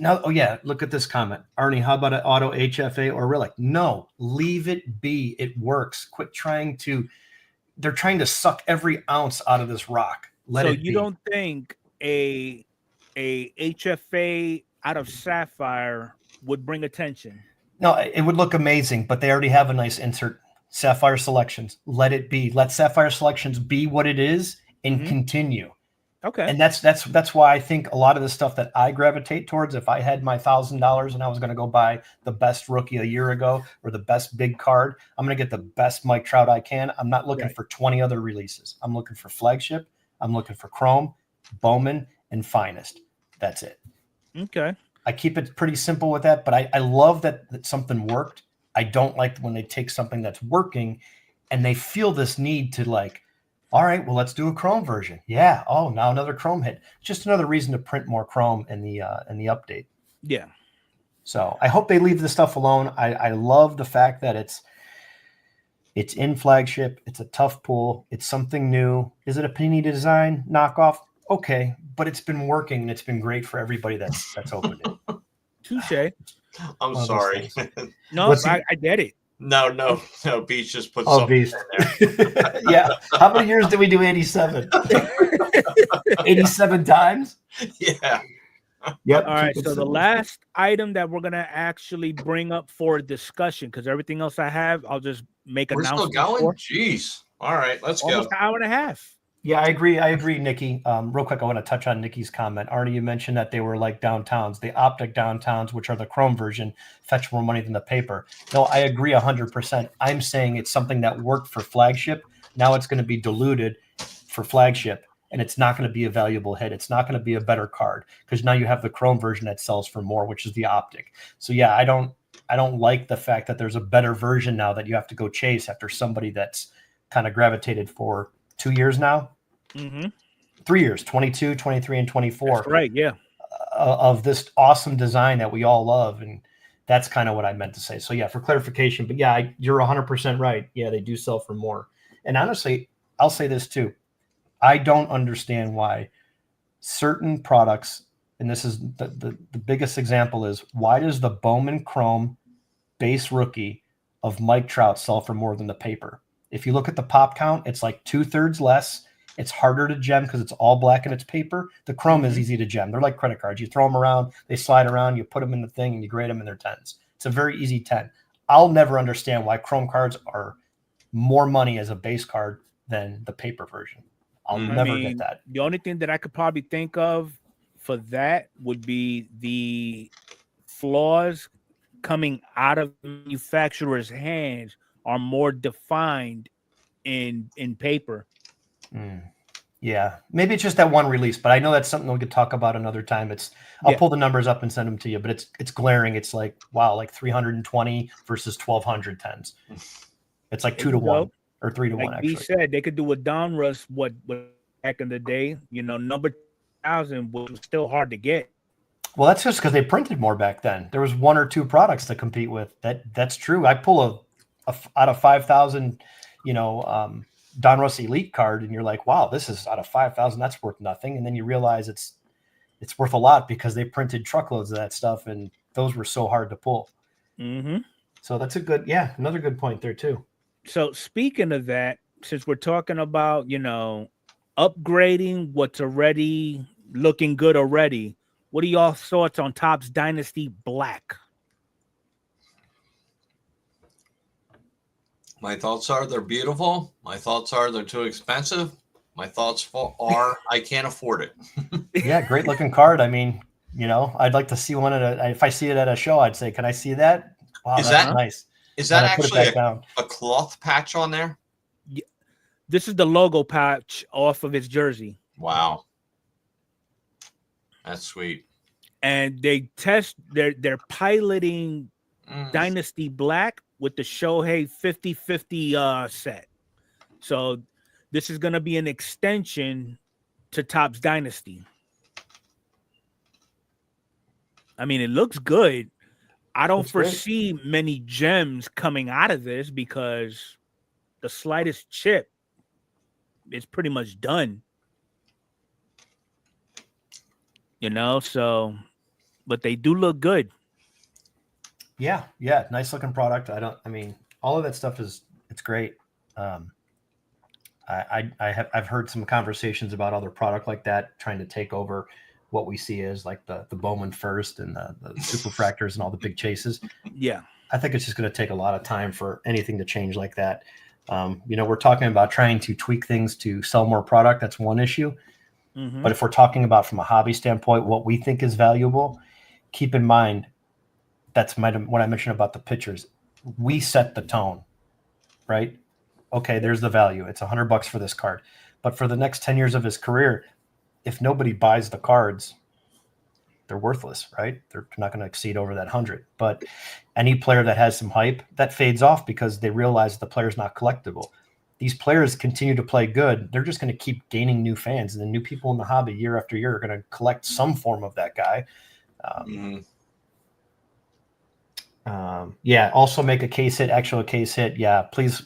now, oh yeah, look at this comment. Arnie, how about an auto HFA or relic? No, leave it be. It works. Quit they're trying to suck every ounce out of this rock. Let it be. So you don't think a HFA out of sapphire would bring attention? No, it would look amazing, but they already have a nice insert. Sapphire Selections. Let it be. Let Sapphire Selections be what it is and continue. Okay. And that's why I think a lot of the stuff that I gravitate towards, if I had my $1,000 and I was going to go buy the best rookie a year ago or the best big card, I'm going to get the best Mike Trout I can. I'm not looking for 20 other releases. I'm looking for flagship. I'm looking for Chrome, Bowman, and Finest. That's it. Okay. I keep it pretty simple with that, but I love that something worked. I don't like when they take something that's working and they feel this need to like, all right, well, let's do a Chrome version. Yeah. Oh, now another Chrome hit. Just another reason to print more Chrome in the update. Yeah. So I hope they leave this stuff alone. I love the fact that it's in flagship. It's a tough pull. It's something new. Is it a Panini design knockoff? Okay, but it's been working and it's been great for everybody that's opened it. Touche. I'm sorry. No, I get it. No. Beach just put something Beast. in there. Yeah. How many years did we do 87? 87 times? Yeah. Yep. All right. So the last item that we're gonna actually bring up for discussion, because everything else I have, I'll just make We're announcements. still going? Jeez. All right, let's go. Almost an hour and a half. Yeah, I agree, Nikki. Real quick, I want to touch on Nikki's comment. Arnie, you mentioned that they were like downtowns. The optic downtowns, which are the Chrome version, fetch more money than the paper. No, I agree 100%. I'm saying it's something that worked for flagship. Now it's going to be diluted for flagship, and it's not going to be a valuable hit. It's not going to be a better card because now you have the Chrome version that sells for more, which is the optic. So yeah, I don't like the fact that there's a better version now that you have to go chase after somebody that's kind of gravitated for 2 years now. 3 years, 22, 23, and 24. That's right, yeah. Of this awesome design that we all love. And that's kind of what I meant to say. So yeah, for clarification, but yeah, you're 100% right. Yeah, they do sell for more. And honestly, I'll say this too. I don't understand why certain products, and this is the biggest example is, why does the Bowman Chrome base rookie of Mike Trout sell for more than the paper? If you look at the pop count, it's like 2/3 less. It's harder to gem because it's all black and it's paper. The Chrome is easy to gem. They're like credit cards. You throw them around, they slide around, you put them in the thing, and you grade them in their 10s. It's a very easy 10. I'll never understand why Chrome cards are more money as a base card than the paper version. I'll never get that. The only thing that I could probably think of for that would be the flaws coming out of the manufacturer's hands are more defined in paper. Yeah, maybe it's just that one release, but I know that's something we could talk about another time. I'll pull the numbers up and send them to you, but it's glaring. It's like, wow, like 320 versus 1,200 10s. It's like 2 to 1 or 3 to 1. Actually, he said they could do a Donruss what back in the day. Number 1,000 was still hard to get. Well, that's just because they printed more back then. There was 1 or 2 products to compete with. That's true. I pull a out of 5,000, Donruss Elite card, and you're like, wow, this is out of 5,000. That's worth nothing. And then you realize it's worth a lot because they printed truckloads of that stuff, and those were so hard to pull. So that's another good point there too. So speaking of that, since we're talking about, upgrading what's already looking good already, what are y'all's thoughts on Topps Dynasty Black? My thoughts are they're beautiful. My thoughts are they're too expensive. My thoughts are I can't afford it. Yeah, great looking card. I mean, I'd like to see one if I see it at a show, I'd say, can I see that? Wow, that's nice. Is that actually a cloth patch on there? This is the logo patch off of his jersey. Wow. That's sweet. And they're piloting Dynasty Black with the Shohei 50-50 set. So this is going to be an extension to Topps Dynasty. I mean, it looks good. I don't foresee many gems coming out of this because the slightest chip is pretty much done. You know, so, but they do look good. Yeah, nice looking product. I mean, all of that stuff it's great. I've heard some conversations about other product like that trying to take over what we see as like the Bowman First and the Superfractors and all the big chases. Yeah, I think it's just going to take a lot of time for anything to change like that. We're talking about trying to tweak things to sell more product. That's one issue. Mm-hmm. But if we're talking about from a hobby standpoint, what we think is valuable, keep in mind, that's what I mentioned about the pictures. We set the tone, right? Okay, there's the value. It's $100 for this card. But for the next 10 years of his career, if nobody buys the cards, they're worthless, right? They're not going to exceed over that 100. But any player that has some hype, that fades off because they realize the player's not collectible. These players continue to play good. They're just going to keep gaining new fans. And the new people in the hobby year after year are going to collect some form of that guy. Also make a case hit, actual case hit. Yeah, please.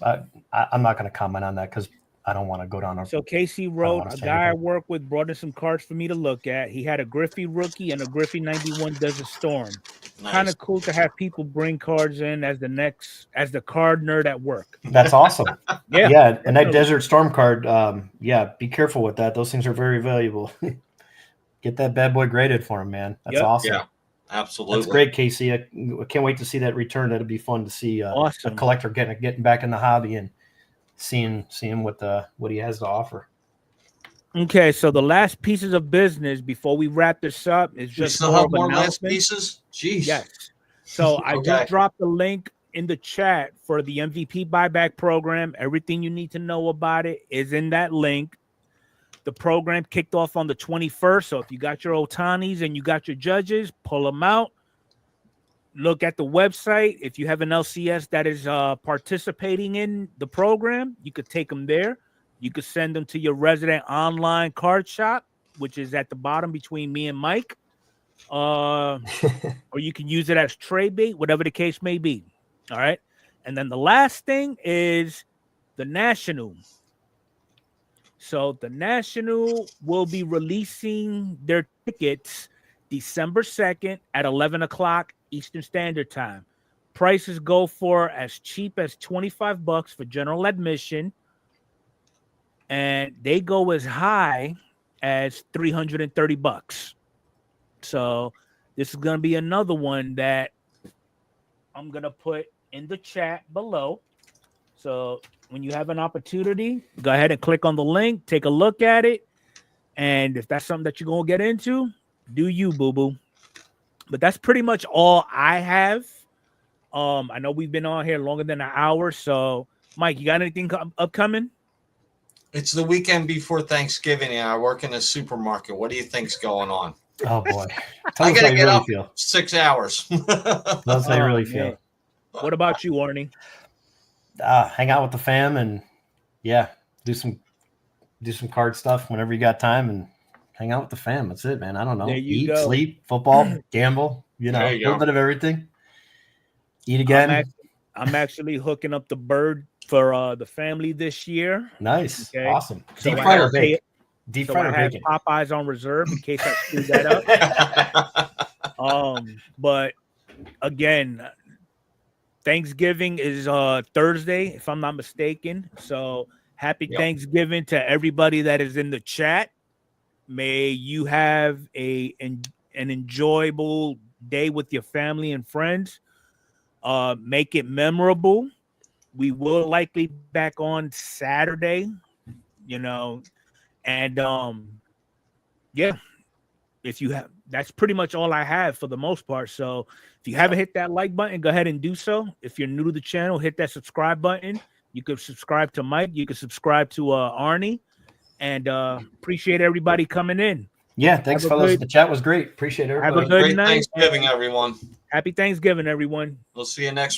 I'm not going to comment on that because I don't want to go down. So Casey wrote, a guy I work with brought in some cards for me to look at. He had a Griffey rookie and a Griffey 91 Desert Storm. Nice. Kind of cool to have people bring cards in as the card nerd at work. That's awesome. Yeah. And that Desert Storm card, be careful with that. Those things are very valuable. Get that bad boy graded for him, man. That's awesome. Yeah. Absolutely. That's great, Casey. I can't wait to see that return. That'll be fun to see a collector getting back in the hobby and seeing what he has to offer. Okay, so the last pieces of business before we wrap this up is just more last pieces. Jeez. Yes. So I just dropped the link in the chat for the MVP buyback program. Everything you need to know about it is in that link. The program kicked off on the 21st. So if you got your Ohtanis and you got your judges, pull them out. Look at the website. If you have an LCS that is participating in the program, you could take them there. You could send them to your resident online card shop, which is at the bottom between me and Mike. Or you can use it as trade bait, whatever the case may be. All right. And then the last thing is the National. So the National will be releasing their tickets December 2nd at 11 o'clock Eastern Standard Time. Prices go for as cheap as $25 for general admission, and they go as high as $330. So this is going to be another one that I'm going to put in the chat below. So when you have an opportunity, go ahead and click on the link, take a look at it. And if that's something that you're going to get into, do you, boo-boo. But that's pretty much all I have. I know we've been on here longer than an hour. So, Mike, you got anything upcoming? It's the weekend before Thanksgiving, and I work in a supermarket. What do you think's going on? Oh, boy. I got to get up 6 hours. That's how you really feel. What about you, Arnie? Hang out with the fam and, do some card stuff whenever you got time and hang out with the fam. That's it, man. I don't know. Eat, sleep, football, gamble, a little bit of everything. Eat again. I'm actually hooking up the bird for the family this year. Nice. Okay? Awesome. So deep fried or bacon? Deep fried or bacon? Popeyes on reserve in case I screw that up. But again, Thanksgiving is Thursday, if I'm not mistaken. So happy Thanksgiving to everybody that is in the chat. May you have an enjoyable day with your family and friends. Make it memorable. We will likely be back on Saturday, and if you have, that's pretty much all I have for the most part. So if you haven't hit that like button, go ahead and do so. If you're new to the channel, hit that subscribe button. You could subscribe to Mike. You could subscribe to Arnie. And appreciate everybody coming in. Yeah, thanks, fellas. The chat was great. Appreciate everybody. Have a good Great night. Thanksgiving, everyone. Happy Thanksgiving, everyone. We'll see you next week.